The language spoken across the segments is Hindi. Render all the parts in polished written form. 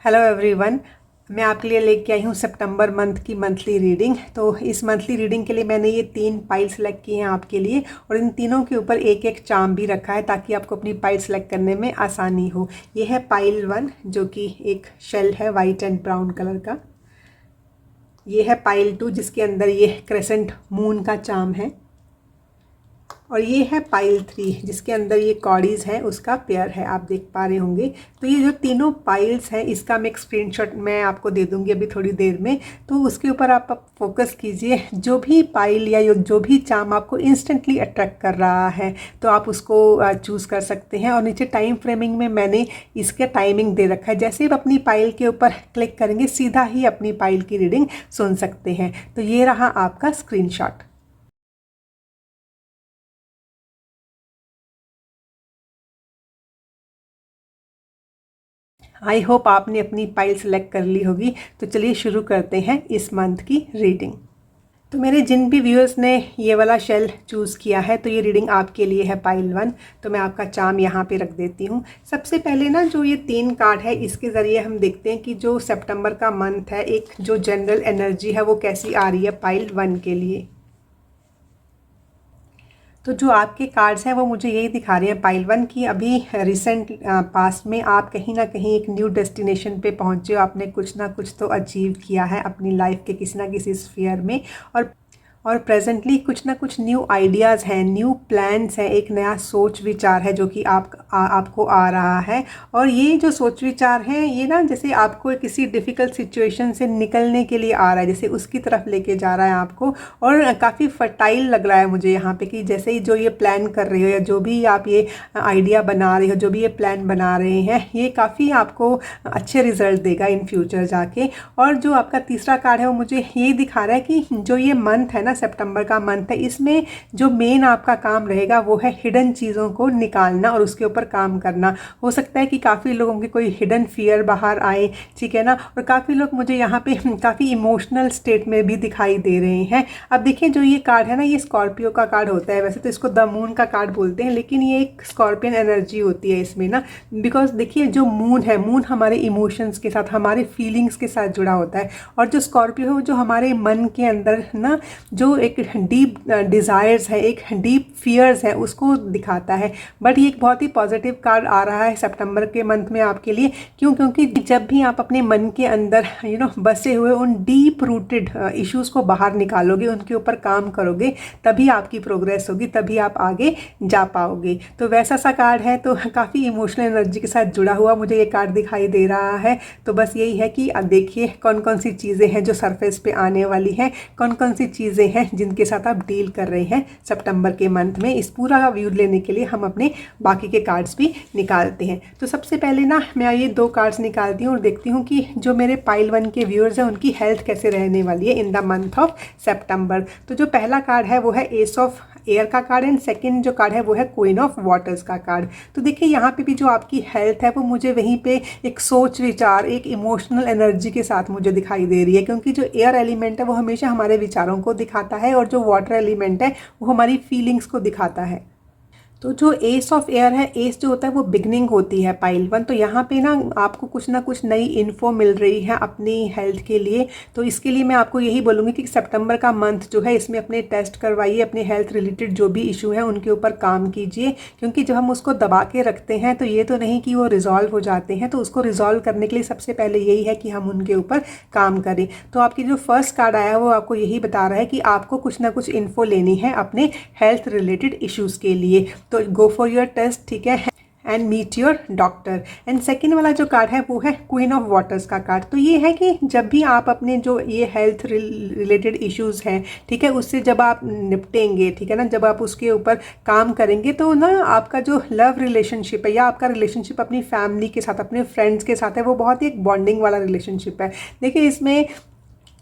Hello everyone. मैं आपके लिए लेके आई हूँ सितंबर मंथ की मंथली रीडिंग। तो इस मंथली रीडिंग के लिए मैंने ये 3 पाइल सेलेक्ट किए हैं आपके लिए, और इन तीनों के ऊपर एक एक चार्म भी रखा है ताकि आपको अपनी पाइल सेलेक्ट करने में आसानी हो। ये है पाइल 1 जो कि एक शेल है वाइट एंड ब्राउन कलर का। ये है पाइल 2 जिसके अंदर ये क्रेसेंट मून का चार्म है। और ये है पाइल 3 जिसके अंदर ये कॉडीज है उसका पेयर है, आप देख पा रहे होंगे। तो ये जो तीनों पाइल्स हैं इसका मैं एक स्क्रीनशॉट मैं आपको दे दूंगी अभी थोड़ी देर में। तो उसके ऊपर आप फोकस कीजिए। जो भी पाइल या जो भी चार्म आपको इंस्टेंटली अट्रैक्ट कर रहा है तो आप उसको चूज़ कर सकते हैं। और नीचे टाइम फ्रेमिंग में मैंने इसका टाइमिंग दे रखा है। जैसे आप अपनी पाइल के ऊपर क्लिक करेंगे सीधा ही अपनी पाइल की रीडिंग सुन सकते हैं। तो ये रहा आपका स्क्रीनशॉट। आई होप आपने अपनी पाइल सेलेक्ट कर ली होगी। तो चलिए शुरू करते हैं इस मंथ की रीडिंग। तो मेरे जिन भी व्यूअर्स ने ये वाला शेल चूज़ किया है तो ये रीडिंग आपके लिए है पाइल 1। तो मैं आपका चार्म यहाँ पे रख देती हूँ। सबसे पहले ना जो ये 3 कार्ड है इसके ज़रिए हम देखते हैं कि जो सितंबर का मंथ है एक जो जनरल एनर्जी है वो कैसी आ रही है पाइल 1 के लिए। तो जो आपके कार्ड्स हैं वो मुझे यही दिखा रहे हैं पाइल 1 की अभी रिसेंट पास्ट में आप कहीं ना कहीं एक न्यू डेस्टिनेशन पे पहुंचे हो। आपने कुछ ना कुछ तो अचीव किया है अपनी लाइफ के किसी ना किसी स्फीयर में। और प्रेजेंटली कुछ ना कुछ न्यू आइडियाज़ हैं, न्यू प्लान्स हैं, एक नया सोच विचार है जो कि आपको आ रहा है। और ये जो सोच विचार हैं ये ना जैसे आपको किसी डिफ़िकल्ट सिचुएशन से निकलने के लिए आ रहा है, जैसे उसकी तरफ लेके जा रहा है आपको। और काफ़ी फर्टाइल लग रहा है मुझे यहाँ पे कि जैसे ही जो ये प्लान कर रहे हो या जो भी आप ये आइडिया बना रहे हो, जो भी ये प्लान बना रहे हैं, ये काफ़ी आपको अच्छे रिजल्ट देगा इन फ्यूचर जाके। और जो आपका तीसरा कार्ड है वो मुझे ये दिखा रहा है कि जो ये मंथ है ना सितंबर का मंथ है इसमें जो मेन आपका काम रहेगा वो है हिडन चीज़ों को निकालना और उसके ऊपर काम करना। हो सकता है कि काफ़ी लोगों के कोई हिडन फियर बाहर आए, ठीक है ना। और काफ़ी लोग मुझे यहाँ पे काफ़ी इमोशनल स्टेट में भी दिखाई दे रहे हैं। अब देखिए जो ये कार्ड है ना ये स्कॉर्पियो का कार्ड होता है। वैसे तो इसको द मून का कार्ड बोलते हैं लेकिन ये एक स्कॉर्पियन एनर्जी होती है इसमें ना। बिकॉज देखिए जो मून है, मून हमारे इमोशंस के साथ, हमारे फीलिंग्स के साथ जुड़ा होता है। और जो स्कॉर्पियो है जो हमारे मन के अंदर ना जो एक डीप डिज़ायर्स है, एक डीप फियर्स है उसको दिखाता है। बट ये एक बहुत ही पॉजिटिव कार्ड आ रहा है सितंबर के मंथ में आपके लिए। क्यों? क्योंकि जब भी आप अपने मन के अंदर बसे हुए उन डीप रूटेड इश्यूज़ को बाहर निकालोगे, उनके ऊपर काम करोगे, तभी आपकी प्रोग्रेस होगी, तभी आप आगे जा पाओगे। तो वैसा सा कार्ड है। तो काफ़ी इमोशनल एनर्जी के साथ जुड़ा हुआ मुझे ये कार्ड दिखाई दे रहा है। तो बस यही है कि अब देखिए कौन कौन सी चीज़ें हैं जो सरफेस पे आने वाली हैं, कौन कौन सी चीज़ें हैं जिनके साथ आप डील कर रहे हैं सितंबर के मंथ में। इस पूरा व्यू लेने के लिए हम अपने बाकी के कार्ड्स भी निकालते हैं। तो सबसे पहले ना मैं ये 2 कार्ड्स निकालती हूँ और देखती हूँ कि जो मेरे पाइल 1 के व्यूअर्स हैं उनकी हेल्थ कैसे रहने वाली है इन द मंथ ऑफ सितंबर। तो जो पहला कार्ड है वो है एस ऑफ एयर का कार्ड एंड सेकंड जो कार्ड है वो है क्वीन ऑफ वाटर्स का कार्ड। तो देखिए यहाँ पे भी जो आपकी हेल्थ है वो मुझे वहीं पे एक सोच विचार, एक इमोशनल एनर्जी के साथ मुझे दिखाई दे रही है। क्योंकि जो एयर एलिमेंट है वो हमेशा हमारे विचारों को दिखाता है और जो वाटर एलिमेंट है वो हमारी फीलिंग्स को दिखाता है। तो जो एस ऑफ एयर है, एस जो होता है वो बिगनिंग होती है पाइल 1। तो यहाँ पे ना आपको कुछ ना कुछ नई इन्फो मिल रही है अपनी हेल्थ के लिए। तो इसके लिए मैं आपको यही बोलूँगी कि सितंबर का मंथ जो है इसमें अपने टेस्ट करवाइए, अपने हेल्थ रिलेटेड जो भी इशू है उनके ऊपर काम कीजिए। क्योंकि जब हम उसको दबा के रखते हैं तो ये तो नहीं कि वो रिजॉल्व हो जाते हैं। तो उसको रिजॉल्व करने के लिए सबसे पहले यही है कि हम उनके ऊपर काम करें। तो आपकी जो फर्स्ट कार्ड आया है वो आपको यही बता रहा है कि आपको कुछ ना कुछ इन्फो लेनी है अपने हेल्थ रिलेटेड इश्यूज़ के लिए। तो गो फॉर योर टेस्ट, ठीक है, and meet your doctor. And second वाला जो कार्ड है वो है क्वीन ऑफ वाटर्स का कार्ड। तो ये है कि जब भी आप अपने जो ये हेल्थ रिलेटेड इश्यूज़ हैं, ठीक है, उससे जब आप निपटेंगे, ठीक है ना, जब आप उसके ऊपर काम करेंगे तो ना आपका जो लव रिलेशनशिप है या आपका रिलेशनशिप अपनी फैमिली के साथ, अपने फ्रेंड्स के साथ है, वो बहुत ही एक बॉन्डिंग वाला रिलेशनशिप है। देखिए इसमें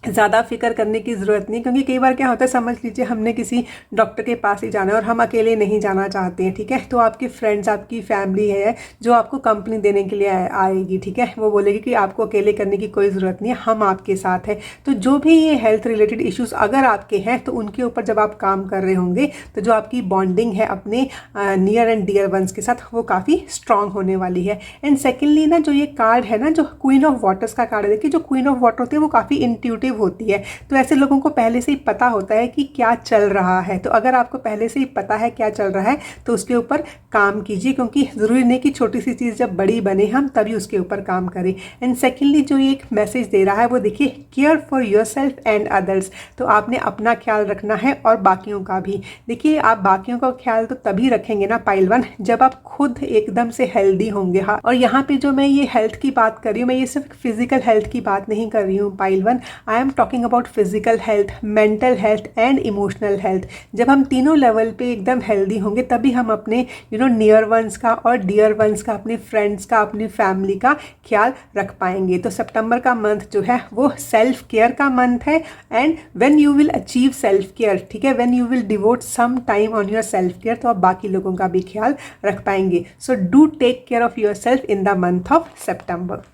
ज़्यादा फिक्र करने की ज़रूरत नहीं, क्योंकि कई बार क्या होता है, समझ लीजिए हमने किसी डॉक्टर के पास ही जाना है और हम अकेले नहीं जाना चाहते हैं, ठीक है, तो आपके फ्रेंड्स, आपकी फैमिली है जो आपको कंपनी देने के लिए आएगी, ठीक है, वो बोलेगी कि आपको अकेले करने की कोई ज़रूरत नहीं है, हम आपके साथ हैं। तो जो भी ये हेल्थ रिलेटेड इश्यूज़ अगर आपके हैं तो उनके ऊपर जब आप काम कर रहे होंगे तो जो आपकी बॉन्डिंग है अपने नियर एंड डियर वंस के साथ वो काफ़ी स्ट्रांग होने वाली है। एंड सेकेंडली ना, जो ये कार्ड है ना, जो क्वीन ऑफ वाटर्स का कार्ड है, देखिए जो क्वीन ऑफ वाटर होती है वो काफ़ी इंट्यूटिव होती है। तो ऐसे लोगों को पहले से ही पता होता है कि क्या चल रहा है। तो अगर आपको पहले से ही पता है क्या चल रहा है तो उसके ऊपर काम कीजिए, क्योंकि ज़रूरी नहीं कि छोटी सी चीज़ जब बड़ी बने हम तभी उसके ऊपर काम करें। एंड सेकेंडली जो ये एक मैसेज दे रहा है वो देखिए, care for your self and others. तो आपने अपना ख्याल रखना है और बाकियों का भी। देखिए, आप बाकियों का ख्याल तो तभी रखेंगे ना पाइल वन, जब आप खुद एकदम से हेल्दी होंगे। हाँ, और यहाँ पे जो मैं ये हेल्थ की बात कर रही हूँ, मैं ये सिर्फ फिजिकल हेल्थ की बात नहीं कर रही हूँ pile one, I am talking about physical health, mental health and emotional health. जब हम तीनों लेवल पे एकदम हेल्दी होंगे तभी हम अपने नियर वंस का और डियर वंस का, अपने फ्रेंड्स का, अपनी फैमिली का ख्याल रख पाएंगे। तो सितंबर का मंथ जो है वो सेल्फ केयर का मंथ है। And when you will achieve self care, ठीक है, when you will devote some time on your self care, तो आप बाकी लोगों का भी ख्याल रख पाएंगे। So do take care of your self in the month of सितंबर।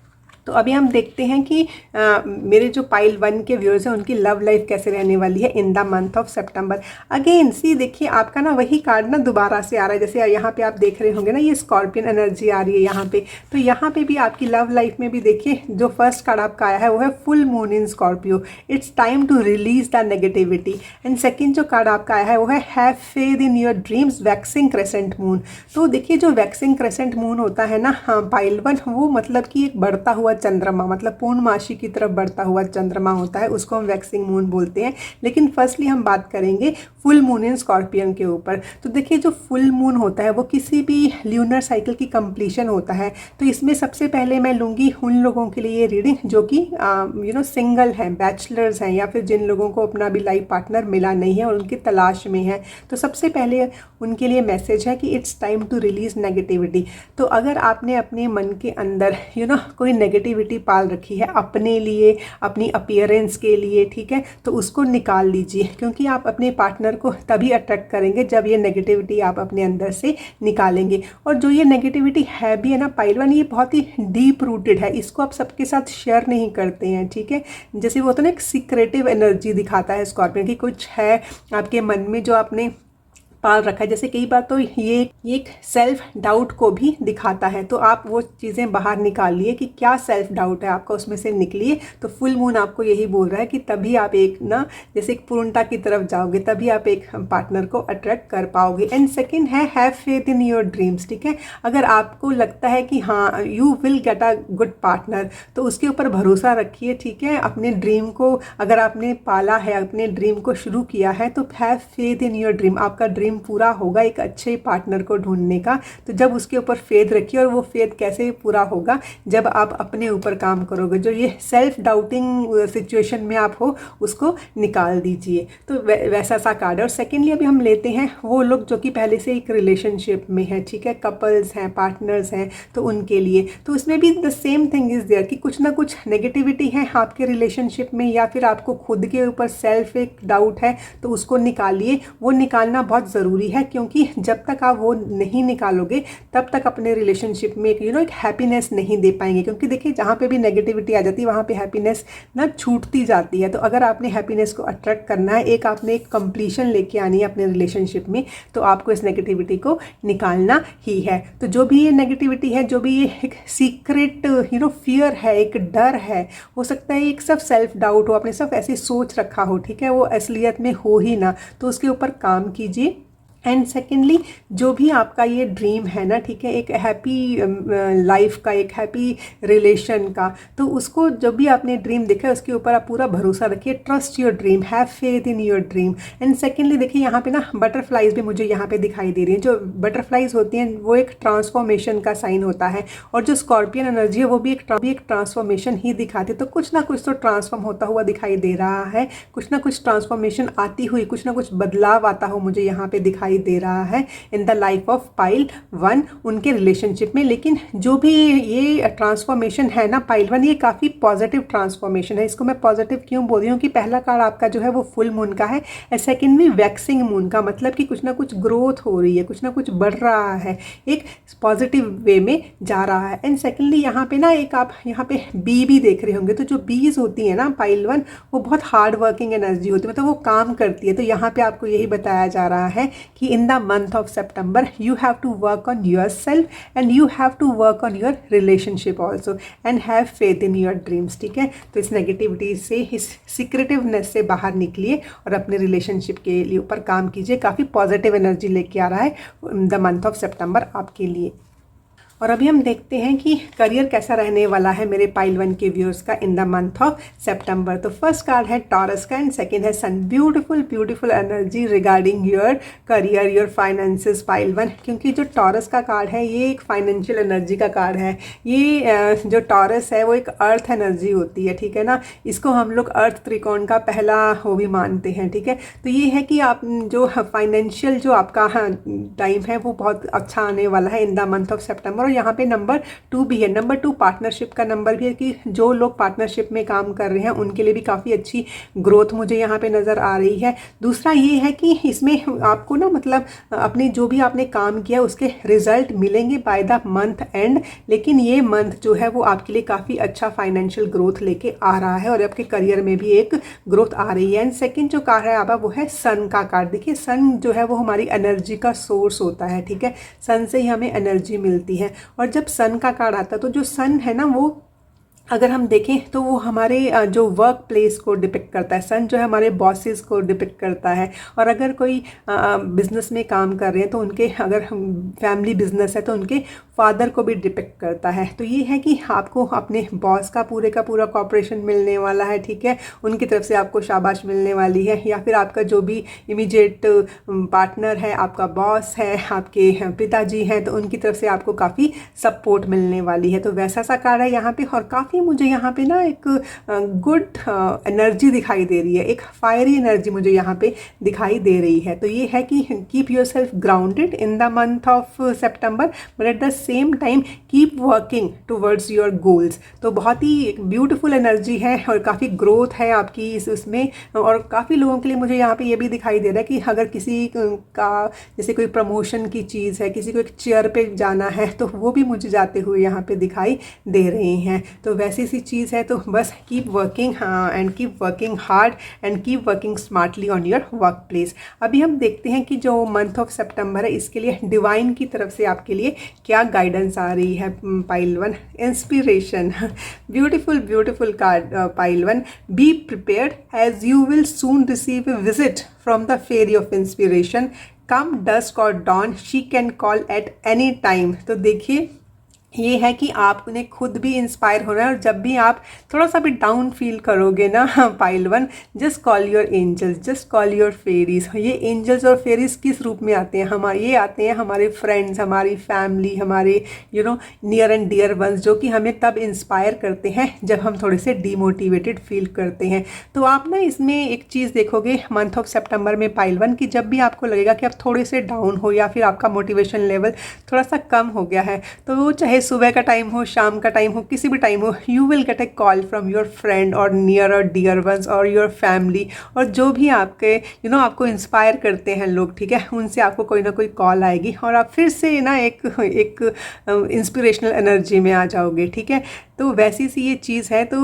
तो अभी हम देखते हैं कि मेरे जो पाइल वन के व्यूअर्स हैं उनकी लव लाइफ कैसे रहने वाली है इन द मंथ ऑफ सितंबर। अगेन सी, देखिए आपका ना वही कार्ड ना दोबारा से आ रहा है। जैसे यहाँ पे आप देख रहे होंगे ना, ये स्कॉर्पियन एनर्जी आ रही है यहाँ पे। तो यहाँ पे भी आपकी लव लाइफ में भी देखिए, जो फर्स्ट कार्ड आपका आया है वो है full moon in Scorpio. It's time to release the negativity. And second जो कार्ड आपका आया है वो है have faith in your dreams, waxing crescent moon. तो देखिए, जो वैक्सिंग क्रेसेंट मून होता है ना, हाँ पाइल वन, वो मतलब कि एक बढ़ता हुआ चंद्रमा, मतलब पूर्णमासी की तरफ बढ़ता हुआ चंद्रमा होता है, उसको हम वैक्सिंग मून बोलते हैं। लेकिन फर्स्टली हम बात करेंगे फुल मून इन स्कॉर्पियन के ऊपर। तो देखिए, जो फुल मून होता है वो किसी भी ल्यूनर साइकिल की कंप्लीशन होता है। तो इसमें सबसे पहले मैं लूँगी उन लोगों के लिए ये रीडिंग जो कि सिंगल हैं, बैचलर्स हैं, या फिर जिन लोगों को अपना भी लाइफ पार्टनर मिला नहीं है और उनकी तलाश में है। तो सबसे पहले उनके लिए मैसेज है कि it's time to release negativity. तो अगर आपने अपने मन के अंदर कोई नेगेटिविटी पाल रखी है अपने लिए, अपनी अपीयरेंस के लिए, ठीक है, तो उसको निकाल लीजिए, क्योंकि आप अपने पार्टनर को तभी अट्रैक्ट करेंगे जब ये नेगेटिविटी आप अपने अंदर से निकालेंगे। और जो ये नेगेटिविटी है भी है ना पाइल वन, ये बहुत ही डीप रूटेड है, इसको आप सबके साथ शेयर नहीं करते हैं, ठीक है। जैसे वो होता है ना, एक सीक्रेटिव एनर्जी दिखाता है स्कॉर्पियन की, कुछ है आपके मन में जो आपने पाल रखा है। जैसे कई बार तो ये एक सेल्फ डाउट को भी दिखाता है। तो आप वो चीज़ें बाहर निकालिए कि क्या सेल्फ डाउट है आपका, उसमें से निकलिए। तो फुल मून आपको यही बोल रहा है कि तभी आप एक ना, जैसे एक पूर्णता की तरफ जाओगे, तभी आप एक पार्टनर को अट्रैक्ट कर पाओगे। एंड सेकेंड है have faith in your dreams, ठीक है। अगर आपको लगता है कि हाँ you will get a good partner, तो उसके ऊपर भरोसा रखिए, ठीक है। अपने ड्रीम को अगर आपने पाला है, अपने ड्रीम को शुरू किया है, तो have faith in your dream. आपका ड्रीम पूरा होगा एक अच्छे पार्टनर को ढूंढने का। तो जब उसके ऊपर फेथ रखिए, और वो फेथ कैसे पूरा होगा, जब आप अपने ऊपर काम करोगे। जो ये सेल्फ डाउटिंग सिचुएशन में आप हो, उसको निकाल दीजिए। तो वैसा सा कार्ड है। और सेकेंडली अभी हम लेते हैं वो लोग जो कि पहले से एक रिलेशनशिप में है, ठीक है, कपल्स हैं, पार्टनर्स हैं, तो उनके लिए तो उसमें भी the same thing is there कि कुछ ना कुछ नेगेटिविटी है आपके रिलेशनशिप में, या फिर आपको खुद के ऊपर सेल्फ एक डाउट है, तो उसको निकालिए। वो निकालना बहुत ज़रूरी है, क्योंकि जब तक आप वो नहीं निकालोगे तब तक अपने रिलेशनशिप में एक हैप्पीनेस नहीं दे पाएंगे। क्योंकि देखिए, जहाँ पे भी नेगेटिविटी आ जाती है वहाँ पे हैप्पीनेस ना छूटती जाती है। तो अगर आपने हैप्पीनेस को अट्रैक्ट करना है, आपने एक कंप्लीशन लेके आनी है अपने रिलेशनशिप में, तो आपको इस नेगेटिविटी को निकालना ही है। तो जो भी ये नेगेटिविटी है, जो भी ये एक सीक्रेट फियर है, एक डर है, हो सकता है एक सब सेल्फ डाउट हो, आपने सब ऐसी सोच रखा हो, ठीक है, वो असलियत में हो ही ना, तो उसके ऊपर काम कीजिए। एंड सेकेंडली, जो भी आपका ये ड्रीम है ना, ठीक है, एक हैप्पी लाइफ का, एक हैप्पी रिलेशन का, तो उसको जब भी आपने ड्रीम देखा है उसके ऊपर आप पूरा भरोसा रखिए। Trust your dream, have faith in your dream. And secondly देखिए, यहाँ पे ना बटरफ्लाइज भी मुझे यहाँ पे दिखाई दे रही हैं। जो बटरफ्लाइज होती हैं वो एक ट्रांसफॉर्मेशन का साइन होता है, और जो स्कॉर्पियन एनर्जी है वो भी एक ट्रांसफॉर्मेशन ही दिखाती है। तो कुछ ना कुछ तो ट्रांसफॉर्म होता हुआ दिखाई दे रहा है, कुछ ना कुछ ट्रांसफॉर्मेशन आती हुई, कुछ ना कुछ बदलाव आता हो मुझे यहाँ पे दिखाई दिखाई दे रहा है in the life of pile 1 उनके रिलेशनशिप में। लेकिन जो भी ये ट्रांसफॉर्मेशन है ना पाइल 1, ये काफ़ी पॉजिटिव ट्रांसफॉर्मेशन है। इसको मैं पॉजिटिव क्यों बोल रही हूँ कि पहला कार्ड आपका जो है वो फुल मून का है, और सेकेंड भी वैक्सिंग मून का, मतलब कि कुछ ना कुछ ग्रोथ हो रही है, कुछ ना कुछ बढ़ रहा है, एक पॉजिटिव वे में जा रहा है। एंड सेकेंडली यहाँ पे ना एक आप यहाँ पे बी भी देख रहे होंगे। तो जो बीज होती है ना पाइल 1, वो बहुत हार्ड वर्किंग एनर्जी होती है, मतलब वो काम करती है। तो यहाँ पे आपको यही बताया जा रहा है कि in the month of September you have to work on your self and you have to work on your relationship also and have faith in your dreams. ठीक है, तो इस नेगेटिविटी से, इस सीक्रेटिवनेस से बाहर निकलिए और अपने रिलेशनशिप के लिए ऊपर काम कीजिए। काफ़ी पॉजिटिव एनर्जी लेके आ रहा है द मंथ ऑफ सितंबर आपके लिए। और अभी हम देखते हैं कि करियर कैसा रहने वाला है मेरे पाइल 1 के व्यूअर्स का इन द मंथ ऑफ सितंबर। तो फर्स्ट कार्ड है टॉरस का एंड सेकंड है sun. Beautiful beautiful energy regarding your career, your finances pile 1, क्योंकि जो टॉरस का कार्ड है ये एक फाइनेंशियल एनर्जी का कार्ड है। ये जो टॉरस है वो एक अर्थ एनर्जी होती है, ठीक है ना। इसको हम लोग अर्थ त्रिकोण का पहला वो भी मानते हैं, ठीक है। तो ये है कि आप जो फाइनेंशियल जो आपका टाइम है वो बहुत अच्छा आने वाला है in the month of September. और यहाँ पे नंबर 2 भी है, नंबर 2 पार्टनरशिप का नंबर भी है कि जो लोग पार्टनरशिप में काम कर रहे हैं उनके लिए भी काफ़ी अच्छी ग्रोथ मुझे यहाँ पे नज़र आ रही है। दूसरा ये है कि इसमें आपको ना मतलब अपने जो भी आपने काम किया उसके रिजल्ट मिलेंगे बाय द मंथ एंड। लेकिन ये मंथ जो है वो आपके लिए काफ़ी अच्छा फाइनेंशियल ग्रोथ लेके आ रहा है और आपके करियर में भी एक ग्रोथ आ रही है। एंड सेकेंड जो कार्ड है आपका वो है सन का कार्ड। देखिए सन जो है वो हमारी एनर्जी का सोर्स होता है, ठीक है। सन से ही हमें एनर्जी मिलती है। और जब सन का कार्ड आता है तो जो सन है ना वो अगर हम देखें तो वो हमारे जो वर्क प्लेस को डिपिक्ट करता है। सन जो है हमारे बॉसेस को डिपिक्ट करता है। और अगर कोई बिजनेस में काम कर रहे हैं तो उनके, अगर फैमिली बिजनेस है तो उनके फादर को भी डिपिक्ट करता है। तो ये है कि आपको अपने बॉस का पूरा कॉपरेशन मिलने वाला है, ठीक है। उनकी तरफ से आपको शाबाश मिलने वाली है, या फिर आपका जो भी इमीडिएट पार्टनर है, आपका बॉस है, आपके पिताजी हैं, तो उनकी तरफ से आपको काफ़ी सपोर्ट मिलने वाली है। तो वैसा सा कार्ड है यहाँ पे। और काफ़ी मुझे यहाँ पे ना एक गुड एनर्जी दिखाई दे रही है, एक फायरी एनर्जी मुझे यहाँ पे दिखाई दे रही है। तो ये है कि keep your self grounded in the month of September but at the same time keep working towards your goals. तो बहुत ही ब्यूटीफुल एनर्जी है और काफ़ी ग्रोथ है आपकी इसमें। और काफ़ी लोगों के लिए मुझे यहाँ पे ये भी दिखाई दे रहा है कि अगर किसी का जैसे कोई प्रमोशन की चीज़ है, किसी को एक चेयर पे जाना है, तो वो भी मुझे जाते हुए यहाँ पे दिखाई दे रहे हैं। तो वैसी सी चीज़ है। तो बस keep working and keep working hard and keep working smartly on your work place. अभी हम देखते हैं कि जो मंथ ऑफ सितंबर है इसके लिए डिवाइन की तरफ से आपके लिए क्या गाइडेंस आ रही है pile 1। Inspiration, beautiful beautiful card pile 1। Be prepared as you will soon receive a visit from the fairy of inspiration. Come dusk और dawn she can call at any time. तो देखिए ये है कि आपने खुद भी इंस्पायर होना है। और जब भी आप थोड़ा सा भी डाउन फील करोगे ना पाइल 1, just call your angels, just call your fairies. ये एंजल्स और फेरीज किस रूप में आते हैं? ये आते हैं हमारे फ्रेंड्स, हमारी फैमिली, हमारे नियर एंड डियर वंस, जो कि हमें तब इंस्पायर करते हैं जब हम थोड़े से डीमोटिवेटेड फील करते हैं। तो आप ना इसमें एक चीज़ देखोगे मंथ ऑफ सितंबर में पाइल 1 की, जब भी आपको लगेगा कि आप थोड़े से डाउन हो या फिर आपका मोटिवेशन लेवल थोड़ा सा कम हो गया है, तो वो चाहे सुबह का टाइम हो, शाम का टाइम हो, किसी भी टाइम हो, you will gate A call from your friend और नियर और डियर वंस और योर फैमिली, और जो भी आपके आपको इंस्पायर करते हैं लोग, ठीक है, उनसे आपको कोई ना कोई कॉल आएगी और आप फिर से ना एक इंस्पिरेशनल एनर्जी में आ जाओगे, ठीक है। तो वैसी सी ये चीज़ है। तो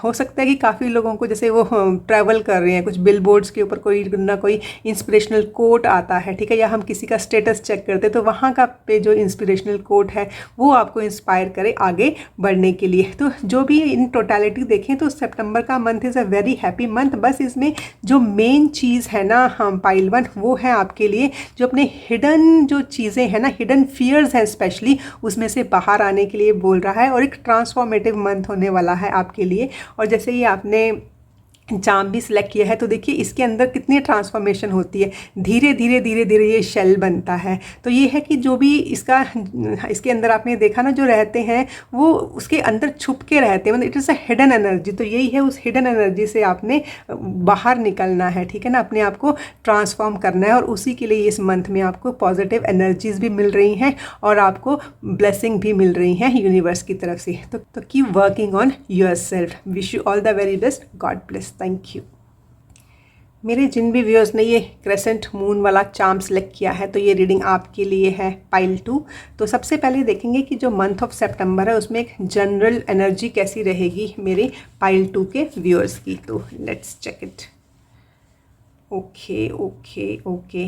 हो सकता है कि काफ़ी लोगों को, जैसे वो ट्रैवल कर रहे हैं, कुछ बिल बोर्ड्स के ऊपर कोई ना कोई इंस्पिरेशनल कोट आता है, ठीक है, या हम किसी का स्टेटस चेक करते हैं तो वहाँ का पे जो इंस्पिरेशनल कोट है वो आपको इंस्पायर करे आगे बढ़ने के लिए। तो जो भी इन टोटलिटी देखें तो सितंबर का month is a very happy month. बस इसमें जो मेन चीज़ है ना पाइल 1, वो है आपके लिए जो अपने हिडन जो चीज़ें हैं ना, हिडन फियर्स हैं स्पेशली, उसमें से बाहर आने के लिए बोल रहा है। और एक ट्रांसफॉर्मेटिव मंथ होने वाला है आपके लिए। और जैसे ही आपने जाम भी सिलेक्ट किया है। तो देखिए इसके अंदर कितनी ट्रांसफॉर्मेशन होती है, धीरे धीरे धीरे धीरे ये शेल बनता है। तो ये है कि जो भी इसके अंदर आपने देखा ना, जो रहते हैं वो उसके अंदर छुप के रहते हैं, मतलब it is a hidden energy. तो यही है, उस हिडन एनर्जी से आपने बाहर निकलना है, ठीक है ना, अपने आप को ट्रांसफॉर्म करना है। और उसी के लिए इस मंथ में आपको पॉजिटिव एनर्जीज भी मिल रही हैं और आपको ब्लेसिंग भी मिल रही हैं यूनिवर्स की तरफ से। तो keep working on your self. Wish you all the very best. God bless. Thank you. मेरे जिन भी व्यूअर्स ने ये क्रेसेंट मून वाला चार्म सेलेक्ट किया है, तो ये रीडिंग आपके लिए है पाइल 2। तो सबसे पहले देखेंगे कि जो मंथ ऑफ सितंबर है उसमें एक जनरल एनर्जी कैसी रहेगी मेरे पाइल 2 के व्यूअर्स की। तो let's check it. Okay okay okay.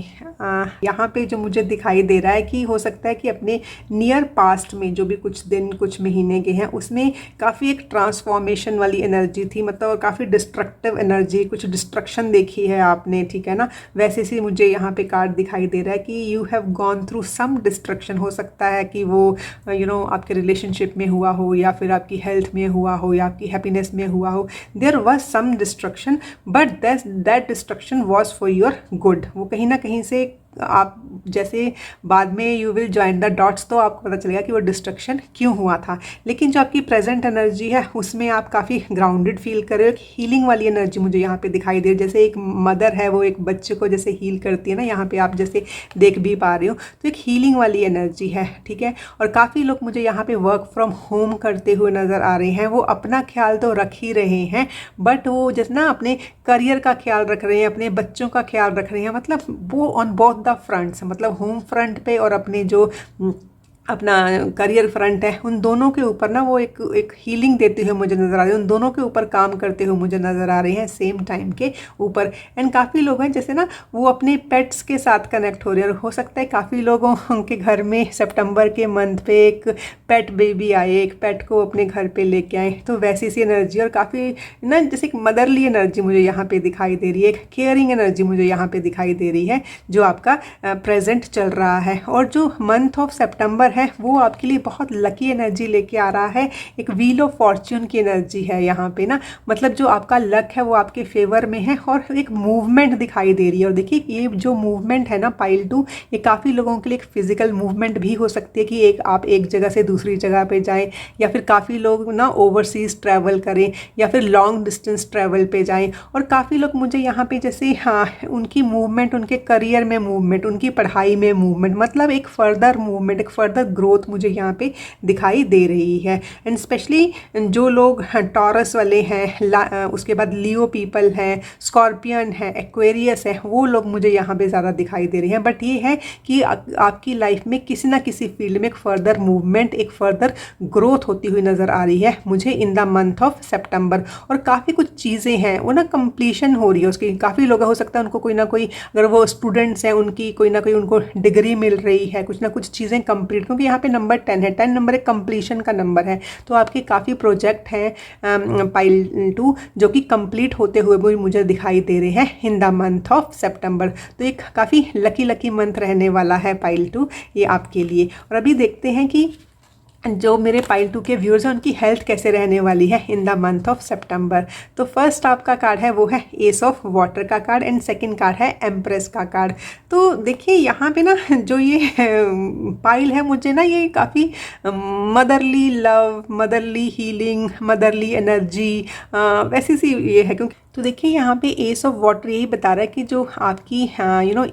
यहाँ पे जो मुझे दिखाई दे रहा है कि हो सकता है कि अपने नियर पास्ट में जो भी कुछ दिन कुछ महीने के हैं उसमें काफ़ी एक ट्रांसफॉर्मेशन वाली एनर्जी थी, मतलब काफ़ी डिस्ट्रक्टिव एनर्जी, कुछ डिस्ट्रक्शन देखी है आपने, ठीक है ना। वैसे से मुझे यहाँ पे कार्ड दिखाई दे रहा है कि you have gone through some destruction. हो सकता है कि वो आपके रिलेशनशिप में हुआ हो, या फिर आपकी हेल्थ में हुआ हो, या आपकी हैप्पीनेस में हुआ हो। There was some destruction but that destruction was for your good. वो कहीं ना कहीं से आप जैसे बाद में you will join the dots, तो आपको पता चलेगा कि वो डिस्ट्रक्शन क्यों हुआ था। लेकिन जो आपकी प्रेजेंट एनर्जी है उसमें आप काफ़ी ग्राउंडेड फील कर रहे हो। एक हीलिंग वाली एनर्जी मुझे यहाँ पे दिखाई दे रही है, जैसे एक मदर है वो एक बच्चे को जैसे हील करती है ना, यहाँ पे आप जैसे देख भी पा रहे हो। तो एक हीलिंग वाली एनर्जी है, ठीक है। और काफ़ी लोग मुझे यहाँ पे वर्क फ्रॉम होम करते हुए नज़र आ रहे हैं। वो अपना ख्याल तो रख ही रहे हैं, बट वो जैसे ना अपने करियर का ख्याल रख रहे हैं, अपने बच्चों का ख्याल रख रहे हैं, मतलब वो ऑन बोथ द फ्रंट्स, मतलब होम फ्रंट पे और अपने जो अपना करियर फ्रंट है, उन दोनों के ऊपर ना वो एक हीलिंग देते हुए मुझे नज़र आ रही है। उन दोनों के ऊपर काम करते हुए मुझे नज़र आ रहे हैं सेम टाइम के ऊपर। एंड काफ़ी लोग हैं जैसे ना वो अपने पेट्स के साथ कनेक्ट हो रहे हैं। और हो सकता है काफ़ी लोगों के घर में सितंबर के मंथ पे एक पेट बेबी आए, एक पेट को अपने घर पे लेके आए। तो वैसी सी एनर्जी और काफ़ी ना जैसे एक मदरली एनर्जी मुझे यहाँ पे दिखाई दे रही है, एक केयरिंग एनर्जी मुझे यहाँ पे दिखाई दे रही है जो आपका प्रेजेंट चल रहा है। और जो मंथ ऑफ सितंबर है वो आपके लिए बहुत लकी एनर्जी लेके आ रहा है। एक व्हील ऑफ फॉर्च्यून की एनर्जी है यहाँ पे ना, मतलब जो आपका लक है वो आपके फेवर में है। और एक मूवमेंट दिखाई दे रही है। और देखिए ये जो मूवमेंट है ना पाइल 2, ये काफ़ी लोगों के लिए एक फिजिकल मूवमेंट भी हो सकती है कि आप एक जगह से दूसरी जगह पे जाएं, या फिर काफ़ी लोग ना ओवरसीज ट्रैवल करें, या फिर लॉन्ग डिस्टेंस ट्रैवल पे जाएं। और काफ़ी लोग मुझे यहाँ पे जैसे उनकी मूवमेंट, उनके करियर में मूवमेंट, उनकी पढ़ाई में मूवमेंट, मतलब एक फर्दर मूवमेंट, एक फर्दर ग्रोथ मुझे यहाँ पे दिखाई दे रही है। एंड स्पेशली जो लोग टॉरस वाले हैं, उसके बाद लियो पीपल हैं, स्कॉर्पियन है, एक्वेरियस है, वो लोग मुझे यहाँ पे ज़्यादा दिखाई दे रहे हैं। बट ये है कि आपकी लाइफ में किसी ना किसी फील्ड में एक फर्दर मूवमेंट, एक फर्दर ग्रोथ होती हुई नज़र आ रही है मुझे इन द मंथ ऑफ सितंबर। और काफ़ी कुछ चीज़ें हैं वो ना कंप्लीशन हो रही है उसकी। काफ़ी लोग हो सकता है उनको कोई ना कोई, अगर वो स्टूडेंट्स हैं उनकी कोई ना कोई उनको डिग्री मिल रही है, कुछ ना कुछ चीज़ें कंप्लीट, क्योंकि यहाँ पे नंबर 10 है, 10 नंबर एक कंप्लीशन का नंबर है। तो आपके काफ़ी प्रोजेक्ट हैं पाइल 2 जो कि कंप्लीट होते हुए भी मुझे दिखाई दे रहे हैं इन द मंथ ऑफ सितंबर। तो एक काफ़ी लकी मंथ रहने वाला है पाइल 2 ये आपके लिए। और अभी देखते हैं कि जो मेरे पाइल 2 के व्यूअर्स हैं उनकी हेल्थ कैसे रहने वाली है इन द मंथ ऑफ सितंबर। तो फर्स्ट आपका कार्ड है वो है एस ऑफ वाटर का कार्ड, एंड सेकंड कार्ड है एम्प्रेस का कार्ड। तो देखिए यहाँ पे ना जो ये पाइल है मुझे ना ये काफ़ी motherly love, motherly healing, motherly energy वैसी सी ये है। क्योंकि तो देखिए यहाँ पे एस ऑफ वाटर यही बता रहा है कि जो आपकी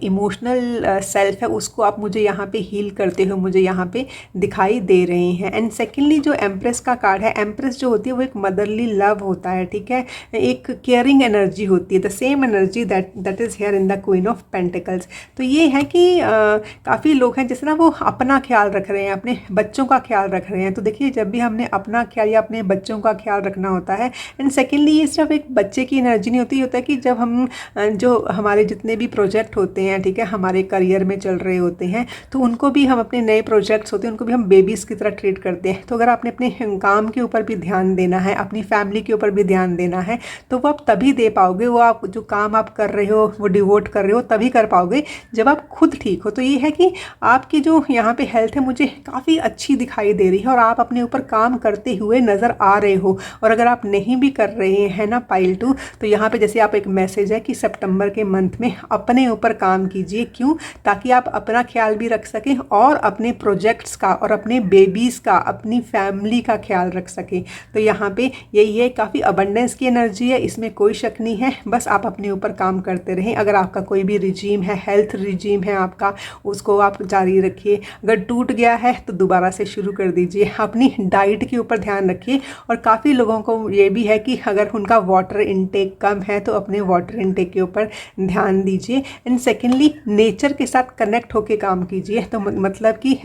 इमोशनल सेल्फ है उसको आप मुझे यहाँ पे हील करते हुए मुझे यहाँ पे दिखाई दे रहे हैं। एंड सेकेंडली जो एम्प्रेस का कार्ड है, एम्प्रेस जो होती है वो एक मदरली लव होता है, ठीक है, एक केयरिंग एनर्जी होती है, the same energy that is here in the queen of pentacles. तो ये है कि काफ़ी लोग हैं जैसे ना वो अपना ख्याल रख रहे हैं, अपने बच्चों का ख्याल रख रहे हैं। तो देखिए जब भी हमने अपना ख्याल या अपने बच्चों का ख्याल रखना होता है, एंड सेकेंडली ये सिर्फ एक बच्चे की एनर्जी नहीं होती, होता है कि जब हम जो हमारे जितने भी प्रोजेक्ट होते हैं, ठीक है, हमारे करियर में चल रहे होते हैं, तो उनको भी हम अपने नए प्रोजेक्ट्स होते हैं उनको भी हम बेबीज़ की तरह ट्रीट करते हैं। तो अगर आपने अपने काम के ऊपर भी ध्यान देना है, अपनी फैमिली के ऊपर भी ध्यान देना है, तो वो आप तभी दे पाओगे। वो आप जो काम आप कर रहे हो, वो डिवोट कर रहे हो, तभी कर पाओगे जब आप खुद ठीक हो। तो ये है कि आपकी जो यहाँ पे हेल्थ है मुझे काफ़ी अच्छी दिखाई दे रही है, और आप अपने ऊपर काम करते हुए नज़र आ रहे हो। और अगर आप नहीं भी कर रहे हैं ना पाइल 2, तो यहाँ पे जैसे आप एक मैसेज है कि सितंबर के मंथ में अपने ऊपर काम कीजिए। क्यों? ताकि आप अपना ख्याल भी रख सकें और अपने प्रोजेक्ट्स का और अपने बेबीज़ का, अपनी फैमिली का ख्याल रख सकें। तो यहाँ पे यही है, काफ़ी अबंडेंस की एनर्जी है, इसमें कोई शक नहीं है। बस आप अपने ऊपर काम करते रहें। अगर आपका कोई भी रिजीम है, हेल्थ रिजीम है आपका, उसको आप जारी रखिए। अगर टूट गया है तो दोबारा से शुरू कर दीजिए। अपनी डाइट के ऊपर ध्यान रखिए। और काफ़ी लोगों को ये भी है कि अगर उनका वाटर इनटेक कम है तो अपने वाटर इनटेक के ऊपर ध्यान दीजिए। एंड सेकेंडली, नेचर के साथ कनेक्ट होकर काम कीजिए। तो मतलब कि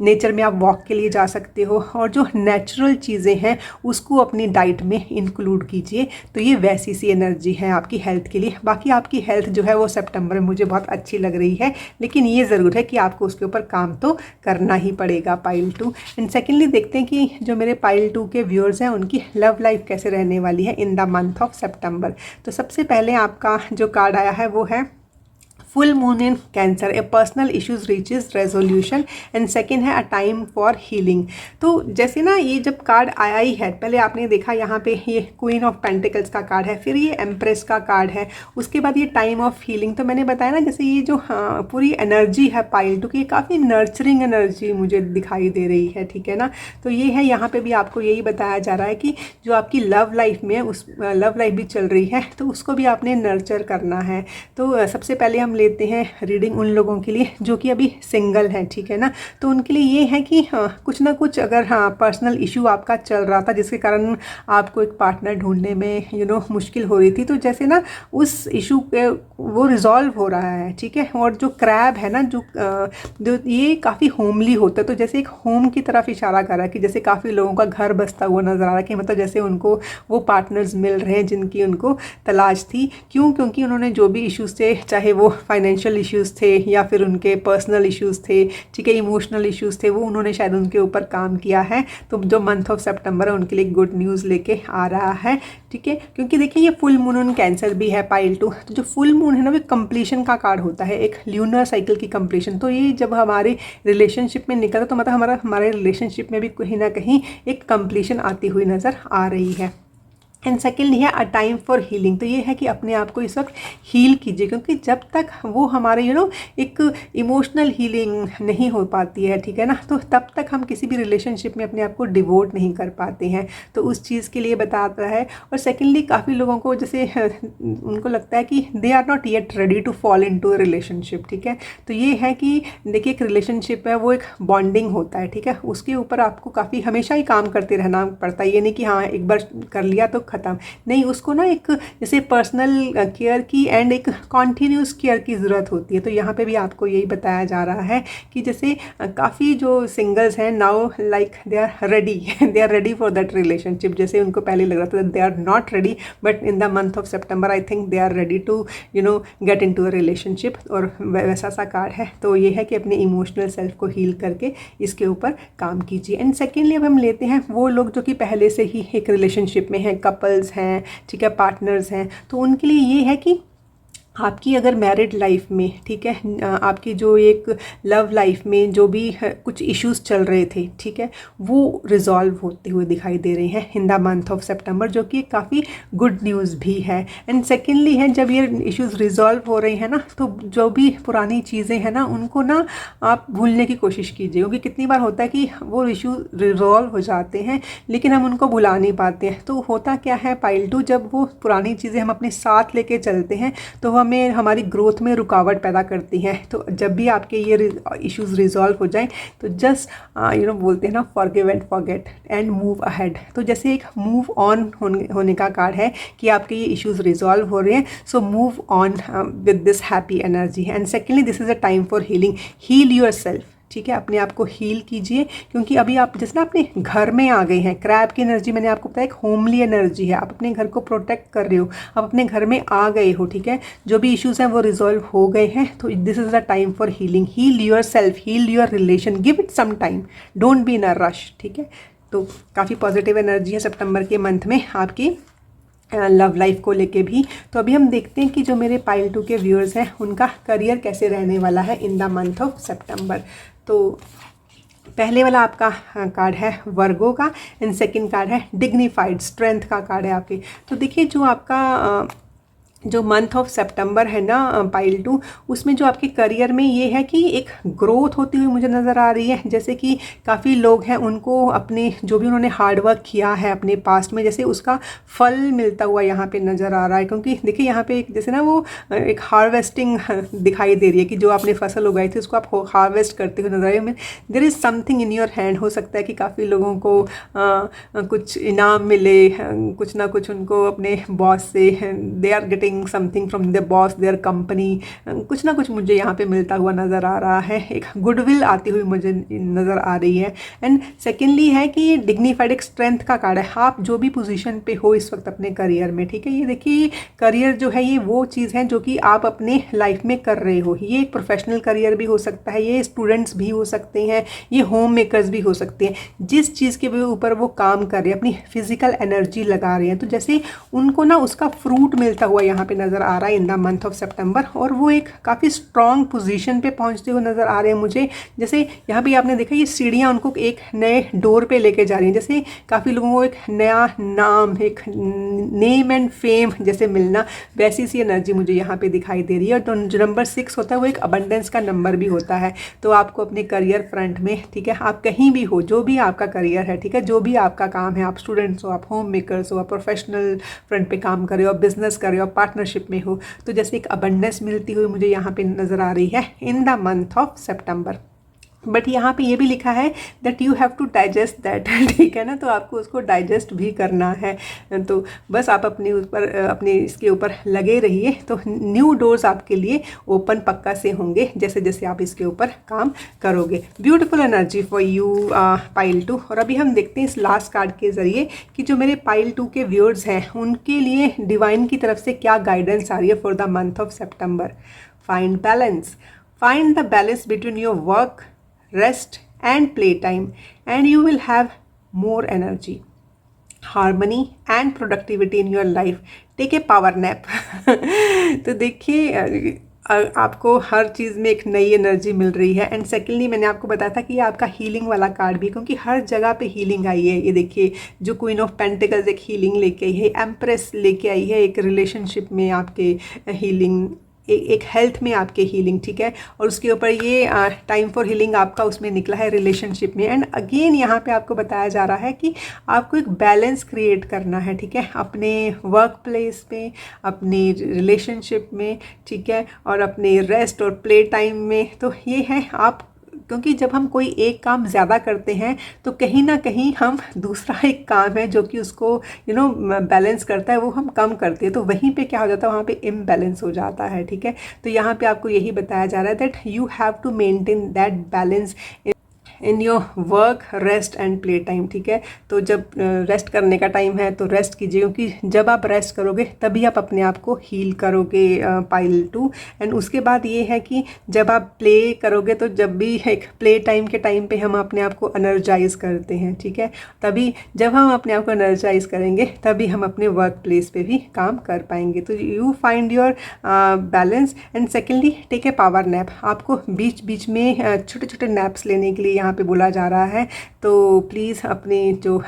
नेचर में आप वॉक के लिए जा सकते हो और जो नेचुरल चीज़ें हैं उसको अपनी डाइट में इंक्लूड कीजिए। तो ये वैसी सी एनर्जी है आपकी हेल्थ के लिए। बाकी आपकी हेल्थ जो है वो सितंबर में मुझे बहुत अच्छी लग रही है, लेकिन ये ज़रूर है कि आपको उसके ऊपर काम तो करना ही पड़ेगा, पाइल 2। एंड सेकेंडली देखते हैं कि जो मेरे पाइल 2 के व्यूअर्स हैं उनकी लव लाइफ कैसे रहने वाली है इन द मंथ ऑफ सितंबर। तो सबसे पहले आपका जो कार्ड आया है वो है full moon in cancer, A personal issues reaches resolution. And second है अ टाइम फॉर हीलिंग। तो जैसे ना ये जब कार्ड आया ही है, पहले आपने देखा यहाँ पे ये क्वीन ऑफ पेंटिकल्स का कार्ड है, फिर ये एम्प्रेस का कार्ड है, उसके बाद ये टाइम ऑफ हीलिंग। तो मैंने बताया ना जैसे ये जो पूरी एनर्जी है पाइल 2 की, काफ़ी नर्चरिंग एनर्जी मुझे दिखाई दे रही है, ठीक है ना। तो ये है, यहाँ पे भी आपको यही बताया जा रहा है कि जो आपकी लव लाइफ में उस लव लाइफ भी चल रही है तो उसको भी आपने नर्चर करना है। तो सबसे पहले हम लेते हैं रीडिंग उन लोगों के लिए जो कि अभी सिंगल हैं, ठीक है ना। तो उनके लिए ये है कि कुछ ना कुछ अगर पर्सनल इशू आपका चल रहा था जिसके कारण आपको एक पार्टनर ढूंढने में मुश्किल हो रही थी, तो जैसे ना उस इशू के वो रिजॉल्व हो रहा है, ठीक है। और जो क्रैब है ना, जो ये काफ़ी होमली होता है, तो जैसे एक होम की तरफ इशारा कर रहा है कि जैसे काफ़ी लोगों का घर बसता हुआ नज़र आ रहा है कि मतलब जैसे उनको वो पार्टनर्स मिल रहे हैं जिनकी उनको तलाश थी। क्यों? क्योंकि उन्होंने जो भी इश्यूज़ थे, चाहे वो फाइनेंशियल इश्यूज़ थे या फिर उनके पर्सनल इश्यूज़ थे, ठीक है, इमोशनल इश्यूज़ थे, वो उन्होंने शायद उनके ऊपर काम किया है। तो जो मंथ ऑफ सितंबर है उनके लिए गुड न्यूज़ लेके आ रहा है, ठीक है। क्योंकि देखिए ये फुल मून ऑन कैंसर भी है पाइल 2। तो जो फुल मून है ना वो कंप्लीशन का कार्ड होता है, एक ल्यूनर साइकिल की कंप्लीशन। तो ये जब हमारे रिलेशनशिप में निकलता तो मतलब हमारे रिलेशनशिप में भी कहीं ना कहीं एक कंप्लीशन आती हुई नज़र आ रही है। एंड सेकेंड है अ टाइम फॉर हीलिंग। तो ये है कि अपने आप को इस वक्त हील कीजिए, क्योंकि जब तक वो हमारे एक इमोशनल हीलिंग नहीं हो पाती है, ठीक है ना, तो तब तक हम किसी भी रिलेशनशिप में अपने आप को डिवोट नहीं कर पाते हैं। तो उस चीज़ के लिए बताता है। और सेकेंडली काफ़ी लोगों को जैसे उनको लगता है कि they are not yet ready to fall into a relationship, ठीक है। तो ये है कि देखिए एक रिलेशनशिप है वो एक बॉन्डिंग होता है, ठीक है, उसके ऊपर आपको काफ़ी हमेशा ही काम करते रहना पड़ता है। ये नहीं कि हाँ एक बार कर लिया तो ख़त्म, नहीं, उसको ना एक जैसे पर्सनल केयर की एंड एक कॉन्टीन्यूस केयर की ज़रूरत होती है। तो यहाँ पे भी आपको यही बताया जा रहा है कि जैसे काफ़ी जो सिंगल्स हैं now like they are ready for that relationship. जैसे उनको पहले लग रहा था they are not ready, but in the month of September I think they are ready to get into a relationship. और वैसा सा कार्ड है। तो ये है कि अपने इमोशनल सेल्फ को हील करके इसके ऊपर काम कीजिए। एंड सेकेंडली अब हम लेते हैं वो लोग जो कि पहले से ही एक रिलेशनशिप में हैं, कपल्स हैं, ठीक है, पार्टनर्स हैं। तो उनके लिए ये है कि आपकी अगर मैरिड लाइफ में, ठीक है, आपकी जो एक लव लाइफ में जो भी कुछ इश्यूज चल रहे थे, ठीक है, वो रिजॉल्व होते हुए दिखाई दे रहे हैं इन द मंथ ऑफ सितंबर, जो कि काफ़ी गुड न्यूज़ भी है। एंड सेकेंडली है जब ये इश्यूज रिजॉल्व हो रहे हैं ना, तो जो भी पुरानी चीज़ें हैं ना उनको ना आप भूलने की कोशिश कीजिए। क्योंकि कितनी बार होता है कि वो इशू रिजॉल्व हो जाते हैं लेकिन हम उनको भुला नहीं पाते हैं। तो होता क्या है पाइल 2, जब वो पुरानी चीज़ें हम अपने साथ लेके चलते हैं तो हमें हमारी ग्रोथ में रुकावट पैदा करती हैं। तो जब भी आपके ये इश्यूज रिजॉल्व हो जाएं तो जस्ट बोलते हैं ना forgive and forget and move ahead. तो जैसे एक मूव ऑन होने का कार्ड है कि आपके ये इश्यूज रिजॉल्व हो रहे हैं, so move on with this happy energy. And secondly this is a time for healing, heal yourself, ठीक है, अपने आप को हील कीजिए। क्योंकि अभी आप जैसे ना अपने घर में आ गए हैं। क्रैब की एनर्जी मैंने आपको बताया एक होमली एनर्जी है, आप अपने घर को प्रोटेक्ट कर रहे हो, आप अपने घर में आ गए हो, ठीक है, जो भी इश्यूज हैं वो रिजॉल्व हो गए हैं। तो this is the time for healing, heal yourself, heal your relation, give it some time, don't be in a rush, ठीक है। तो काफ़ी पॉजिटिव एनर्जी है सितंबर के मंथ में आपकी लव लाइफ को लेके भी। तो अभी हम देखते हैं कि जो मेरे पाइल 2 के व्यूअर्स हैं उनका करियर कैसे रहने वाला है इन द मंथ ऑफ सितंबर। तो पहले वाला आपका कार्ड है वर्गो का एंड सेकंड कार्ड है डिग्निफाइड स्ट्रेंथ का कार्ड है आपके। तो देखिए जो आपका जो मंथ ऑफ सितंबर है ना पाइल 2, उसमें जो आपके करियर में ये है कि एक ग्रोथ होती हुई मुझे नज़र आ रही है। जैसे कि काफ़ी लोग हैं उनको अपने जो भी उन्होंने हार्डवर्क किया है अपने पास्ट में, जैसे उसका फल मिलता हुआ यहाँ पे नज़र आ रहा है। क्योंकि देखिए यहाँ पे एक जैसे ना वो एक हार्वेस्टिंग दिखाई दे रही है कि जो आपने फसल उगाई थी उसको आप हार्वेस्ट करते हुए नजर आ रही है। There is something in your hand. हो सकता है कि काफ़ी लोगों को कुछ इनाम मिले, कुछ ना कुछ उनको अपने बॉस से they are getting something from the boss, their company, कुछ ना कुछ मुझे यहाँ पे मिलता हुआ नज़र आ रहा है। एक गुडविल आती हुई मुझे नज़र आ रही है। एंड सेकेंडली है कि ये डिग्निफाइड एक स्ट्रेंथ का कार्ड है। आप जो भी पोजीशन पे हो इस वक्त अपने करियर में, ठीक है, ये देखिए करियर जो है ये वो चीज़ है जो कि आप अपने लाइफ में कर रहे हो। ये एक प्रोफेशनल करियर भी हो सकता है, ये स्टूडेंट्स भी हो सकते हैं, ये होम मेकर्स भी हो सकते हैं। जिस चीज़ के ऊपर वो काम कर रहे हैं, अपनी फिजिकल एनर्जी लगा रहे हैं, तो जैसे उनको ना उसका फ्रूट मिलता हुआ यहाँ पे नज़र आ रहा है in the month of September. और वो एक काफ़ी स्ट्रॉन्ग पोजीशन पे पहुँचते हुए नज़र आ रहे हैं मुझे। जैसे यहाँ पे आपने देखा ये सीढ़ियाँ उनको एक नए डोर पे लेके जा रही हैं। जैसे काफ़ी लोगों को एक नया नाम, एक नेम एंड फेम जैसे मिलना, वैसी सी एनर्जी मुझे यहाँ पे दिखाई दे रही है। और जो नंबर 6 होता है वो एक अबंडेंस का नंबर भी होता है। तो आपको अपने करियर फ्रंट में, ठीक है, आप कहीं भी हो, जो भी आपका करियर है, ठीक है, जो भी आपका काम है, आप स्टूडेंट्स हो, आप होम मेकर्स हो, आप प्रोफेशनल फ्रंट पे काम कर रहे हो, आप बिजनेस कर रहे हो, पार्टनरशिप में हो, तो जैसे एक अबंडेंस मिलती हुई मुझे यहाँ पे नज़र आ रही है in the month of September. But यहाँ पे ये भी लिखा है that you have to digest that, ठीक है ना, तो आपको उसको डाइजेस्ट भी करना है। तो बस आप अपने ऊपर अपने इसके ऊपर लगे रहिए, तो न्यू डोर्स आपके लिए ओपन पक्का से होंगे जैसे जैसे आप इसके ऊपर काम करोगे। Beautiful energy for you pile 2। और अभी हम देखते हैं इस लास्ट कार्ड के ज़रिए कि जो मेरे पाइल 2 के व्यूअर्स हैं उनके लिए डिवाइन की तरफ से क्या गाइडेंस आ रही है for the month of September. Find balance, find the balance between your work, rest and playtime, and you will have more energy, harmony and productivity in your life. Take a power nap. तो देखिए आपको हर चीज़ में एक नई एनर्जी मिल रही है। एंड सेकेंडली मैंने आपको बताया था कि ये आपका हीलिंग वाला कार्ड भी, क्योंकि हर जगह पे हीलिंग आई है। ये देखिए जो क्वीन ऑफ पेंटिकल्स एक हीलिंग लेके आई है, एम्प्रेस लेके आई है एक रिलेशनशिप में आपके हीलिंग, एक हेल्थ में आपके हीलिंग, ठीक है, और उसके ऊपर ये टाइम फॉर हीलिंग आपका उसमें निकला है रिलेशनशिप में। एंड अगेन यहाँ पे आपको बताया जा रहा है कि आपको एक बैलेंस क्रिएट करना है, ठीक है, अपने वर्क प्लेस में, अपने रिलेशनशिप में, ठीक है, और अपने रेस्ट और प्ले टाइम में। तो ये है आप, क्योंकि जब हम कोई एक काम ज़्यादा करते हैं तो कहीं ना कहीं हम दूसरा एक काम है जो कि उसको बैलेंस करता है वो हम कम करते हैं, तो वहीं पे क्या हो जाता है, वहाँ पे इम्बैलेंस हो जाता है, ठीक है। तो यहाँ पे आपको यही बताया जा रहा है that you have to maintain that balance in your work, rest and play time, ठीक है। तो जब रेस्ट करने का टाइम है तो रेस्ट कीजिए, क्योंकि जब आप रेस्ट करोगे तभी आप अपने आप को हील करोगे पाइल 2। एंड उसके बाद ये है कि जब आप प्ले करोगे, तो जब भी एक प्ले टाइम के टाइम पे हम अपने आप को एनर्जाइज करते हैं, ठीक है, तभी जब हम अपने आप को एनर्जाइज करेंगे तभी हम अपने वर्क प्लेस पे भी काम कर पाएंगे। तो you find your balance. And secondly take a power nap. आपको बीच बीच में छोटे छोटे नैप्स लेने के लिए यहाँ पे बोला जा रहा है। तो प्लीज़ अपने जो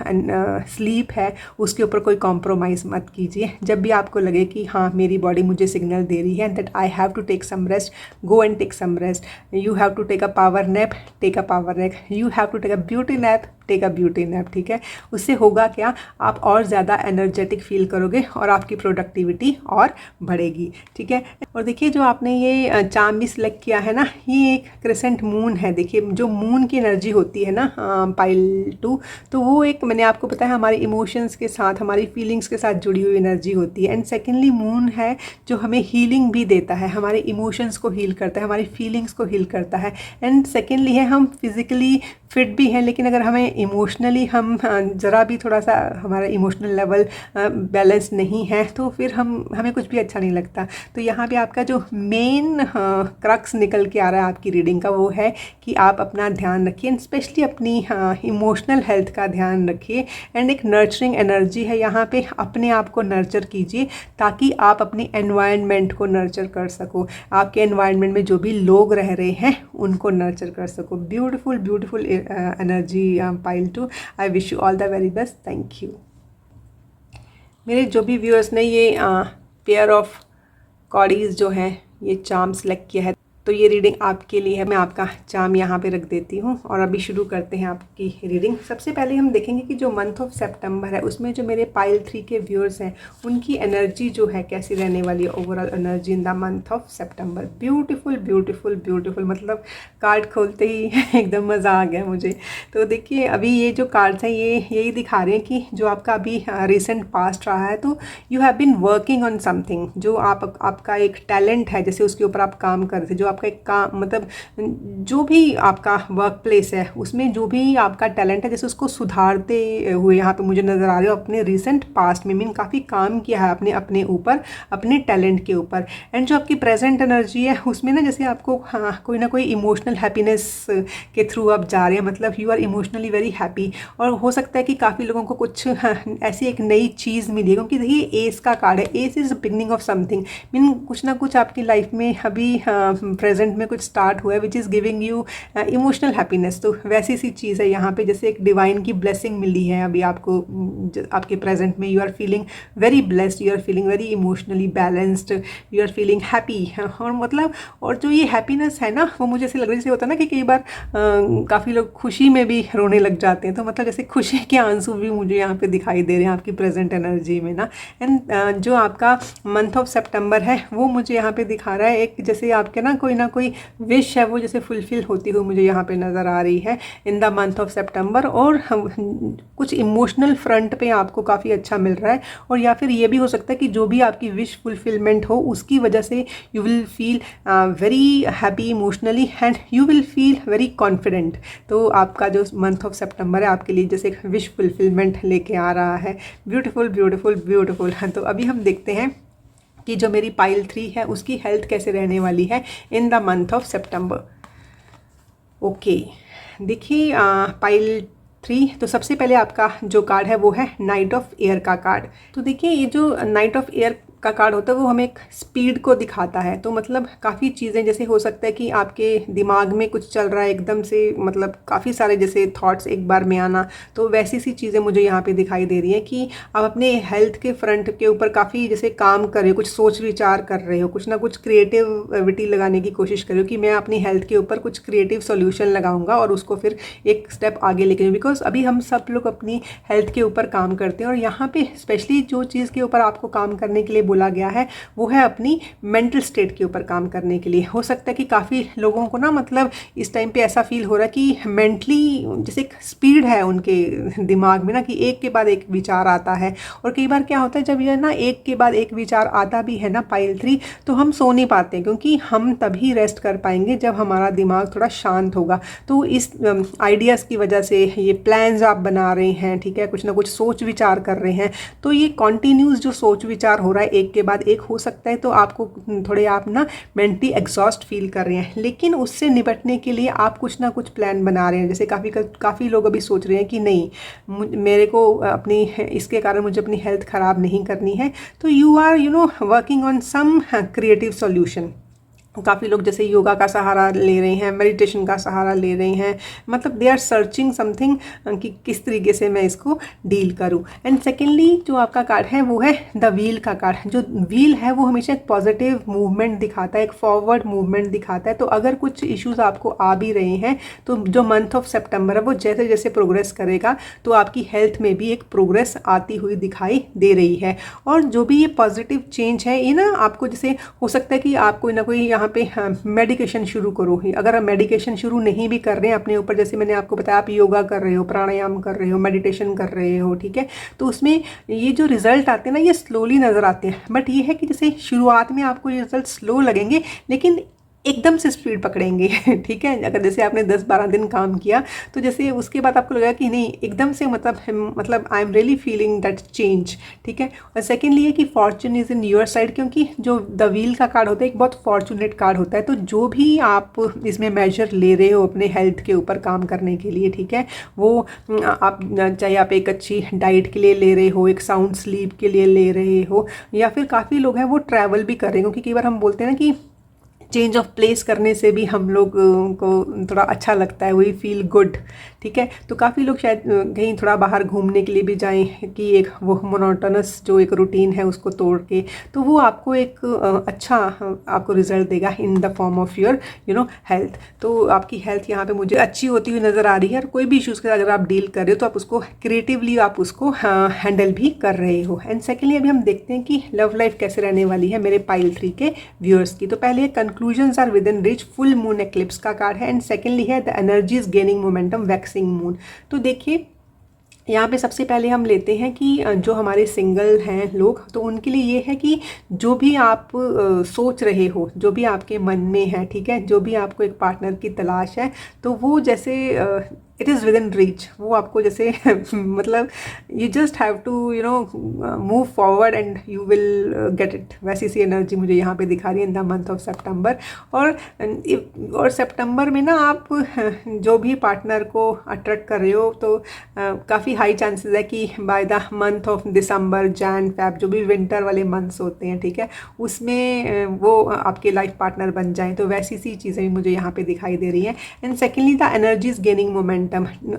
स्लीप है उसके ऊपर कोई कॉम्प्रोमाइज़ मत कीजिए। जब भी आपको लगे कि हाँ मेरी बॉडी मुझे सिग्नल दे रही है that I have to take some rest, go and take some rest. You have to take a power nap, take a power nap. You have to take a beauty nap, take a beauty nap, ठीक है। उससे होगा क्या, आप और ज़्यादा एनर्जेटिक फील करोगे और आपकी प्रोडक्टिविटी और बढ़ेगी, ठीक है। और देखिए जो आपने ये चार्म भी सिलेक्ट किया है ना, ये एक क्रिसेंट मून है। देखिए जो मून की एनर्जी होती है ना पाइल 2, तो वो एक मैंने आपको बताया हमारे इमोशंस के साथ, हमारी फीलिंग्स के साथ जुड़ी हुई एनर्जी होती है। एंड सेकेंडली मून है जो हमें हीलिंग भी देता है, हमारे इमोशंस को हील करता है, हमारी फीलिंग्स को हील करता है। एंड सेकेंडली है हम फिज़िकली फिट भी हैं, लेकिन अगर हमें इमोशनली हम ज़रा भी थोड़ा सा हमारा इमोशनल लेवल बैलेंस नहीं है तो फिर हमें कुछ भी अच्छा नहीं लगता। तो यहाँ पे आपका जो मेन क्रक्स निकल के आ रहा है आपकी रीडिंग का, वो है कि आप अपना ध्यान रखिए, स्पेशली अपनी इमोशनल हेल्थ का ध्यान रखिए। एंड एक नर्चरिंग एनर्जी है यहाँ पे, अपने आप को नर्चर कीजिए ताकि आप अपनी एनवायरनमेंट को नर्चर कर सको, आपके एनवायरनमेंट में जो भी लोग रह रहे हैं उनको नर्चर कर सको। Beautiful beautiful energy pile 2। I wish you all the very best. Thank you. मेरे जो भी व्यूअर्स ने ये पेयर ऑफ कॉडीज़ जो हैं ये चार्म सेलेक्ट किया है, तो ये रीडिंग आपके लिए है। मैं आपका चार्म यहाँ पे रख देती हूँ और अभी शुरू करते हैं आपकी रीडिंग। सबसे पहले हम देखेंगे कि जो मंथ ऑफ सितंबर है उसमें जो मेरे पाइल 3 के व्यूअर्स हैं उनकी एनर्जी जो है कैसी रहने वाली है, overall energy in the month of September. Beautiful beautiful beautiful, मतलब कार्ड खोलते ही एकदम मज़ा आ गया मुझे। तो देखिए अभी ये जो कार्ड्स हैं ये यही दिखा रहे हैं कि जो आपका अभी रिसेंट पास्ट रहा है, तो you have been working on something. जो आपका एक टैलेंट है, जैसे उसके ऊपर आप काम कर रहे थे, जो आपका एक काम मतलब जो भी आपका वर्क प्लेस है उसमें जो भी आपका टैलेंट है, जैसे उसको सुधारते हुए यहाँ पे मुझे नज़र आ रहे हो अपने रिसेंट पास्ट में। मीन काफ़ी काम किया है आपने अपने ऊपर, अपने टैलेंट के ऊपर। एंड जो आपकी प्रेजेंट एनर्जी है उसमें ना जैसे आपको कोई ना कोई इमोशनल हैप्पीनेस के थ्रू आप जा रहे हैं, मतलब you are emotionally very happy. और हो सकता है कि काफ़ी लोगों को कुछ ऐसी एक नई चीज़ मिली है, क्योंकि देखिए एस का कार्ड है। S is beginning of something. Mean कुछ ना कुछ आपकी लाइफ में अभी प्रेजेंट में कुछ स्टार्ट हुआ है which is giving you emotional happiness. तो वैसी सी चीज़ है यहाँ पे, जैसे एक डिवाइन की ब्लेसिंग मिली है अभी आपको आपके प्रेजेंट में। You are feeling very blessed, you are feeling very emotionally balanced, you are feeling happy. और मतलब और जो ये हैप्पीनेस है ना, वो मुझे ऐसे लग रहा है जैसे होता है ना कि कई बार काफ़ी लोग खुशी में भी रोने लग जाते हैं, तो मतलब जैसे खुशी के आंसू भी मुझे यहाँ पे दिखाई दे रहे हैं आपकी प्रेजेंट एनर्जी में ना। एंड जो आपका मंथ ऑफ सितंबर है वो मुझे यहाँ पे दिखा रहा है एक जैसे आपके ना कोई विश है वो जैसे फुलफिल होती हुई मुझे यहाँ पे नज़र आ रही है in the month of September. और कुछ इमोशनल फ्रंट पे आपको काफ़ी अच्छा मिल रहा है। और या फिर ये भी हो सकता है कि जो भी आपकी विश फुलफिलमेंट हो उसकी वजह से you will feel very happy emotionally and you will feel very confident. तो आपका जो मंथ ऑफ सितंबर है आपके लिए जैसे एक विश फुलफिलमेंट लेके आ रहा है। Beautiful beautiful beautiful. तो अभी हम देखते हैं कि जो मेरी पाइल 3 है उसकी हेल्थ कैसे रहने वाली है in the month of September. Okay, देखिए पाइल 3, तो सबसे पहले आपका जो कार्ड है वो है नाइट ऑफ एयर का कार्ड। तो देखिए ये जो नाइट ऑफ एयर का कार्ड होता है वो हमें एक स्पीड को दिखाता है। तो मतलब काफ़ी चीज़ें जैसे हो सकता है कि आपके दिमाग में कुछ चल रहा है एकदम से, मतलब काफ़ी सारे जैसे थॉट्स एक बार में आना, तो वैसी सी चीज़ें मुझे यहाँ पे दिखाई दे रही हैं कि आप अपने हेल्थ के फ्रंट के ऊपर काफ़ी जैसे काम कर रहे हो, कुछ सोच विचार कर रहे हो, कुछ ना कुछ क्रिएटिविटी लगाने की कोशिश कर रहे हो कि मैं अपनी हेल्थ के ऊपर कुछ क्रिएटिव सोल्यूशन लगाऊंगा और उसको फिर एक स्टेप आगे लेके जाऊँ। बिकॉज अभी हम सब लोग अपनी हेल्थ के ऊपर काम करते हैं और यहाँ पे स्पेशली जो चीज़ के ऊपर आपको काम करने के लिए बोला गया है वो है अपनी मेंटल स्टेट के ऊपर काम करने के लिए। हो सकता है कि काफ़ी लोगों को ना मतलब इस टाइम पे ऐसा फील हो रहा है कि मेंटली जैसे एक स्पीड है उनके दिमाग में ना कि एक के बाद एक विचार आता है। और कई बार क्या होता है जब ये ना एक के बाद एक विचार आता भी है ना पाइल 3, तो हम सो नहीं पाते, क्योंकि हम तभी रेस्ट कर पाएंगे जब हमारा दिमाग थोड़ा शांत होगा। तो इस आइडियाज़ की वजह से ये प्लान्स आप बना रहे हैं, ठीक है, कुछ ना कुछ सोच विचार कर रहे हैं, तो ये कॉन्टीन्यूस जो सोच विचार हो रहा है एक के बाद एक, हो सकता है तो आपको थोड़े आप ना मेंटली एग्जॉस्ट फील कर रहे हैं। लेकिन उससे निपटने के लिए आप कुछ ना कुछ प्लान बना रहे हैं। जैसे काफ़ी लोग अभी सोच रहे हैं कि नहीं मेरे को अपनी इसके कारण मुझे अपनी हेल्थ ख़राब नहीं करनी है, तो you are working on some creative solution. काफ़ी लोग जैसे योगा का सहारा ले रहे हैं, मेडिटेशन का सहारा ले रहे हैं, मतलब दे आर सर्चिंग समथिंग कि किस तरीके से मैं इसको डील करूं। एंड सेकेंडली जो आपका कार्ड है वो है द व्हील का कार्ड। जो व्हील है वो हमेशा एक पॉजिटिव मूवमेंट दिखाता है, एक फॉरवर्ड मूवमेंट दिखाता है। तो अगर कुछ इश्यूज आपको आ भी रहे हैं तो जो मंथ ऑफ सितंबर है वो जैसे जैसे प्रोग्रेस करेगा तो आपकी हेल्थ में भी एक प्रोग्रेस आती हुई दिखाई दे रही है। और जो भी ये पॉजिटिव चेंज है ये ना आपको जैसे हो सकता है कि आप कोई ना कोई यहाँ पे मेडिकेशन शुरू करो ही। अगर आप मेडिकेशन शुरू नहीं भी कर रहे हैं अपने ऊपर, जैसे मैंने आपको बताया आप योगा कर रहे हो, प्राणायाम कर रहे हो, मेडिटेशन कर रहे हो, ठीक है, तो उसमें ये जो रिजल्ट आते हैं ना ये स्लोली नज़र आते हैं। बट ये है कि जैसे शुरुआत में आपको ये रिजल्ट स्लो लगेंगे लेकिन एकदम से स्पीड पकड़ेंगे, ठीक है। अगर जैसे आपने 10-12 दिन काम किया तो जैसे उसके बाद आपको लगा कि नहीं एकदम से मतलब I am really feeling that change, ठीक है। और सेकेंडली ये कि Fortune is in your side, क्योंकि जो द व्हील का कार्ड होता है एक बहुत फॉर्चुनेट कार्ड होता है। तो जो भी आप इसमें मेजर ले रहे हो अपने हेल्थ के ऊपर काम करने के लिए, ठीक है, वो आप चाहे आप एक अच्छी डाइट के लिए ले रहे हो, एक साउंड स्लीप के लिए ले रहे हो, या फिर काफ़ी लोग हैं वो ट्रैवल भी कर रहे हैं। क्योंकि कई बार हम बोलते हैं ना कि चेंज ऑफ प्लेस करने से भी हम लोग को थोड़ा अच्छा लगता है, वी फील गुड। ठीक है, तो काफ़ी लोग शायद कहीं थोड़ा बाहर घूमने के लिए भी जाएं कि एक वो मोनोटोनस जो एक रूटीन है उसको तोड़ के, तो वो आपको एक अच्छा आपको रिजल्ट देगा in the form of your health. तो आपकी हेल्थ यहाँ पे मुझे अच्छी होती हुई नज़र आ रही है, और कोई भी इश्यूज़ के अगर आप डील कर रहे हो तो आप उसको क्रिएटिवली आप उसको हैंडल भी कर रहे हो। एंड सेकेंडली अभी हम देखते हैं कि लव लाइफ कैसे रहने वाली है मेरे पाइल 3 के व्यूअर्स की। तो पहले conclusions are within reach, full moon eclipse का कार्ड है। एंड सेकेंडली है the energy is gaining momentum, waxing moon. तो देखिए यहाँ पे सबसे पहले हम लेते हैं कि जो हमारे सिंगल हैं लोग, तो उनके लिए ये है कि जो भी आप सोच रहे हो, जो भी आपके मन में है, ठीक है, जो भी आपको एक पार्टनर की तलाश है, तो वो जैसे it is within reach, वो आपको जैसे मतलब you just have to move forward and you will get it. वैसी सी एनर्जी मुझे यहाँ पे दिखा रही है in the month of September. और सितंबर में ना आप जो भी पार्टनर को अट्रैक्ट कर रहे हो, तो काफ़ी हाई चांसेस है कि by the month of December, Jain, Feb, जो भी विंटर वाले मंथ्स होते हैं, ठीक है, उसमें वो आपके लाइफ पार्टनर बन जाएं। तो वैसी सी चीज़ें मुझे यहाँ पे दिखाई दे रही हैं। And secondly the energy is gaining momentum.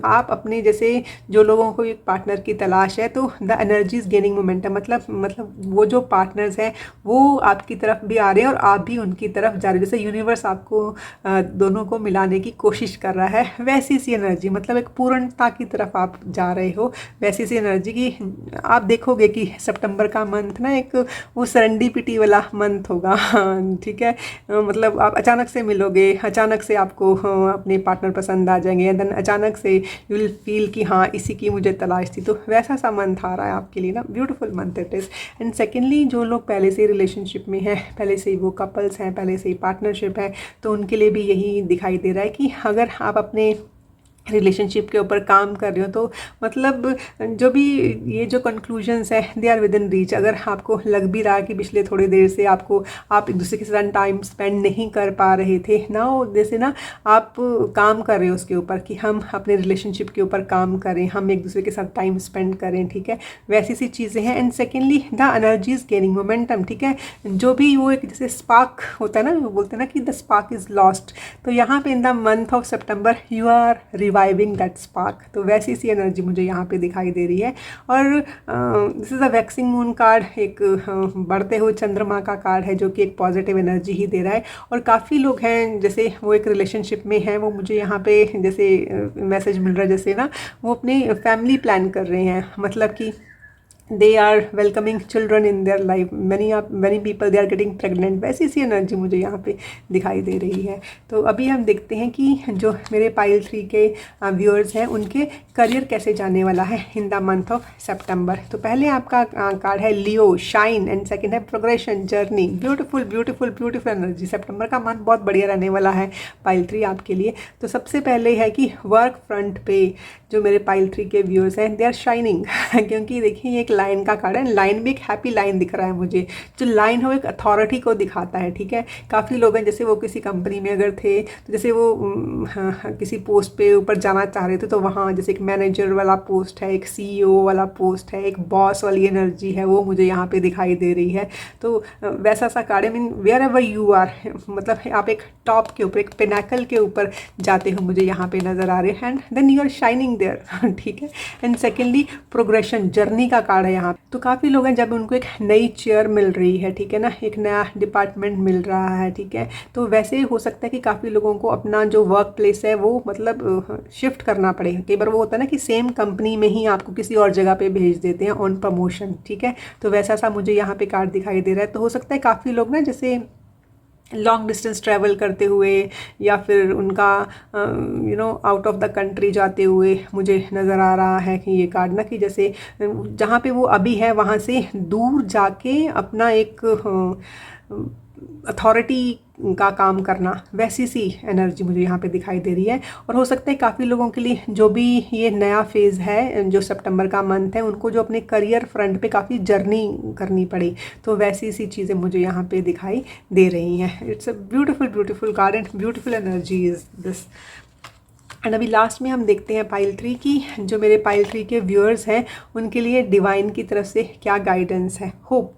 आप अपने जैसे जो लोगों को एक पार्टनर की तलाश है, तो the energy is gaining momentum मतलब वो जो पार्टनर्स हैं वो आपकी तरफ भी आ रहे हैं और आप भी उनकी तरफ जा रहे हो। जैसे यूनिवर्स आपको दोनों को मिलाने की कोशिश कर रहा है, वैसी सी एनर्जी, मतलब एक पूर्णता की तरफ आप जा रहे हो, वैसी सी एनर्जी की आप देखोगे कि सितंबर का मंथ ना एक वो सेरेंडिपिटी वाला मंथ होगा। ठीक है, मतलब आप अचानक से मिलोगे, अचानक से आपको अपने पार्टनर पसंद आ जाएंगे, देन अचानक से यू विल फील कि हाँ इसी की मुझे तलाश थी। तो वैसा सा मंथ आ रहा है आपके लिए ना, beautiful month it is. And secondly जो लोग पहले से ही रिलेशनशिप में हैं, पहले से ही वो कपल्स हैं, पहले से ही पार्टनरशिप है, तो उनके लिए भी यही दिखाई दे रहा है कि अगर आप अपने रिलेशनशिप के ऊपर काम कर रहे हो, तो मतलब जो भी ये जो कंक्लूजन्स है they are within reach. अगर आपको लग भी रहा है कि पिछले थोड़ी देर से आप एक दूसरे के साथ टाइम स्पेंड नहीं कर पा रहे थे ना, जैसे ना आप काम कर रहे हो उसके ऊपर कि हम अपने रिलेशनशिप के ऊपर काम करें, हम एक दूसरे के साथ टाइम स्पेंड करें, ठीक है, वैसी सी चीज़ें हैं। And secondly the energy is gaining momentum, ठीक है, जो भी वो एक जैसे स्पार्क होता है ना, वो बोलते हैं ना कि द स्पार्क इज लॉस्ट, तो यहाँ पे in the month of September you are reviving that spark. तो वैसी सी एनर्जी मुझे यहाँ पे दिखाई दे रही है। और this is a waxing moon card, एक बढ़ते हुए चंद्रमा का कार्ड है, जो कि एक पॉजिटिव एनर्जी ही दे रहा है। और काफ़ी लोग हैं जैसे वो एक रिलेशनशिप में हैं, वो मुझे यहाँ पे जैसे मैसेज मिल रहा है जैसे ना वो अपनी फैमिली प्लान कर रहे हैं, मतलब कि they are welcoming children in their life, many people they are getting pregnant। वैसी सी एनर्जी मुझे यहाँ पे दिखाई दे रही है। तो अभी हम देखते हैं कि जो मेरे पाइल 3 के व्यूअर्स हैं उनके करियर कैसे जाने वाला है इन द मंथ ऑफ सितंबर। तो पहले आपका कार्ड है लियो, शाइन, एंड सेकंड है progression, journey. Beautiful beautiful beautiful energy. सितंबर का मंथ बहुत बढ़िया रहने वाला है पाइल 3 आपके लिए। तो सबसे पहले है कि वर्क फ्रंट पे जो मेरे पाइल 3 के व्यूअर्स हैं दे आर शाइनिंग क्योंकि देखिए ये एक लाइन का कार्ड है, लाइन भी एक हैप्पी लाइन दिख रहा है मुझे। जो लाइन है वो एक अथॉरिटी को दिखाता है, ठीक है। काफ़ी लोग हैं जैसे वो किसी कंपनी में अगर थे, तो जैसे वो किसी पोस्ट पे ऊपर जाना चाह रहे थे, तो वहाँ जैसे एक मैनेजर वाला पोस्ट है, एक CEO वाला पोस्ट है, एक बॉस वाली एनर्जी है, वो मुझे यहाँ पे दिखाई दे रही है। तो वैसा सा कार्ड है, mean wherever you are, मतलब आप एक टॉप के ऊपर, एक पिनाकल के ऊपर जाते हो मुझे यहाँ पे नज़र आ रहे हैं। And then you are shining there, ठीक है। एंड सेकेंडली प्रोग्रेशन, जर्नी का कार्ड है यहाँ। तो काफ़ी लोग हैं जब उनको एक नई चेयर मिल रही है, ठीक है ना, एक नया डिपार्टमेंट मिल रहा है, ठीक है, तो वैसे ही हो सकता है कि काफ़ी लोगों को अपना जो वर्क प्लेस है वो मतलब शिफ्ट करना पड़े। कई बार वो होता है ना कि सेम कंपनी में ही आपको किसी और जगह पे भेज देते हैं ऑन प्रमोशन, ठीक है। तो वैसा सा मुझे यहाँ पे कार्ड दिखाई दे रहा है। तो हो सकता है काफ़ी लोग ना जैसे लॉन्ग डिस्टेंस ट्रैवल करते हुए, या फिर उनका आउट ऑफ द कंट्री जाते हुए मुझे नज़र आ रहा है कि ये कार्ड ना, कि जैसे जहाँ पे वो अभी है वहाँ से दूर जाके अपना एक अथॉरिटी का काम करना, वैसी सी एनर्जी मुझे यहाँ पे दिखाई दे रही है। और हो सकता है काफ़ी लोगों के लिए जो भी ये नया फेज़ है जो सितंबर का मंथ है, उनको जो अपने करियर फ्रंट पे काफ़ी जर्नी करनी पड़ी, तो वैसी सी चीज़ें मुझे यहाँ पे दिखाई दे रही हैं। It's a beautiful beautiful card and beautiful energy is this. And अभी लास्ट में हम देखते हैं पाइल 3 की, जो मेरे पाइल 3 के व्यूअर्स हैं उनके लिए डिवाइन की तरफ से क्या गाइडेंस है। Hope,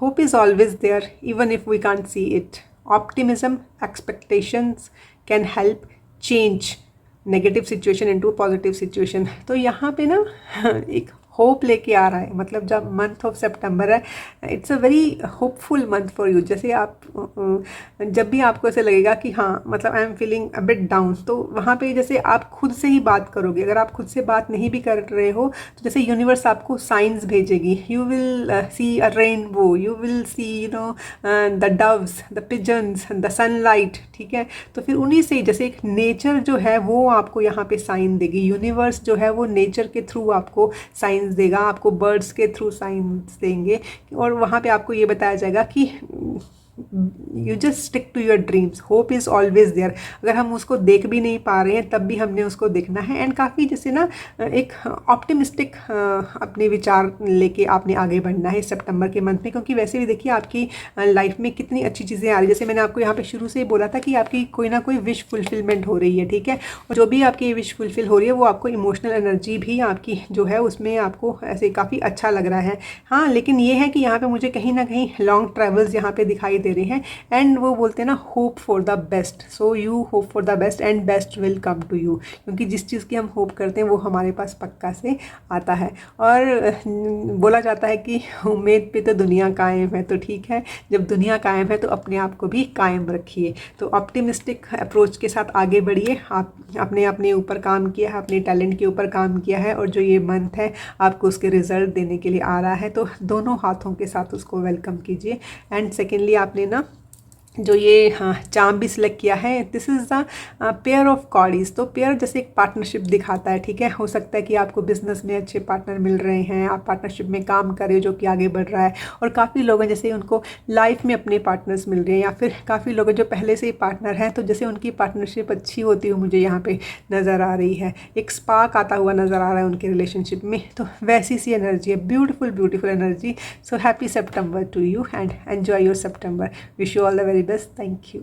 hope is always there even if we can't see it. Optimism, expectations can help change negative situation into positive situation. तो यहाँ पे ना एक होप लेके आ रहा है, मतलब जब मंथ ऑफ सितंबर है, it's a very hopeful month for you. जैसे आप जब भी आपको ऐसे लगेगा कि हाँ मतलब I am feeling a bit down, तो वहाँ पे जैसे आप खुद से ही बात करोगे। अगर आप खुद से बात नहीं भी कर रहे हो तो जैसे यूनिवर्स आपको साइंस भेजेगी, you will see a rainbow, you will see you know the doves, the pigeons, the sunlight, ठीक है। तो फिर उन्हीं से जैसे एक नेचर जो है वो आपको यहाँ पे साइन देगी, यूनिवर्स जो है वो नेचर के थ्रू आपको साइंस देगा, आपको बर्ड्स के थ्रू साइंस देंगे, और वहाँ पे आपको ये बताया जाएगा कि you just stick to your dreams, hope is always there. अगर हम उसको देख भी नहीं पा रहे हैं तब भी हमने उसको देखना है। एंड काफ़ी जैसे ना एक ऑप्टिमिस्टिक अपने विचार लेके आपने आगे बढ़ना है सितंबर के मंथ में, क्योंकि वैसे भी देखिए आपकी लाइफ में कितनी अच्छी चीज़ें आ रही है। जैसे मैंने आपको यहाँ पे शुरू से ही बोला था कि आपकी कोई ना कोई विश फुलफिलमेंट हो रही है, ठीक है। और जो भी आपकी विश फुलफिल हो रही है वो आपको इमोशनल एनर्जी भी आपकी जो है उसमें आपको ऐसे काफ़ी अच्छा लग रहा है। हाँ, लेकिन ये है कि यहाँ पे मुझे कहीं ना कहीं लॉन्ग ट्रैवल्स यहाँ पे दिखाई दे रहे हैं। एंड वो बोलते हैं ना hope for the best, so you hope for the best and best will come to you, क्योंकि जिस चीज़ की हम होप करते हैं वो हमारे पास पक्का से आता है। और बोला जाता है कि उम्मीद पे तो दुनिया कायम है, तो ठीक है, जब दुनिया कायम है तो अपने आप को भी कायम रखिए। तो ऑप्टिमिस्टिक अप्रोच के साथ आगे बढ़िए। आपने अपने ऊपर काम किया है, अपने टैलेंट के ऊपर काम किया है, और जो ये मंथ है आपको उसके रिजल्ट देने के लिए आ रहा है, तो दोनों हाथों के साथ उसको वेलकम कीजिए। एंड सेकेंडली आपने ना जो ये हाँ चार्म भी सिलेक्ट किया है, this is the pair of cowries. तो पेयर जैसे एक पार्टनरशिप दिखाता है, ठीक है। हो सकता है कि आपको बिजनेस में अच्छे पार्टनर मिल रहे हैं, आप पार्टनरशिप में काम कर रहे हो जो कि आगे बढ़ रहा है, और काफ़ी लोग हैं जैसे उनको लाइफ में अपने पार्टनर्स मिल रहे हैं, या फिर काफ़ी लोग हैं जो पहले से ही पार्टनर हैं, तो जैसे उनकी पार्टनरशिप अच्छी होती हुई मुझे यहाँ पर नज़र आ रही है, एक स्पार्क आता हुआ नज़र आ रहा है उनके रिलेशनशिप में। तो वैसी सी एनर्जी है, beautiful beautiful energy. So happy September to you and enjoy your September. Wish you all the very best. Thank you.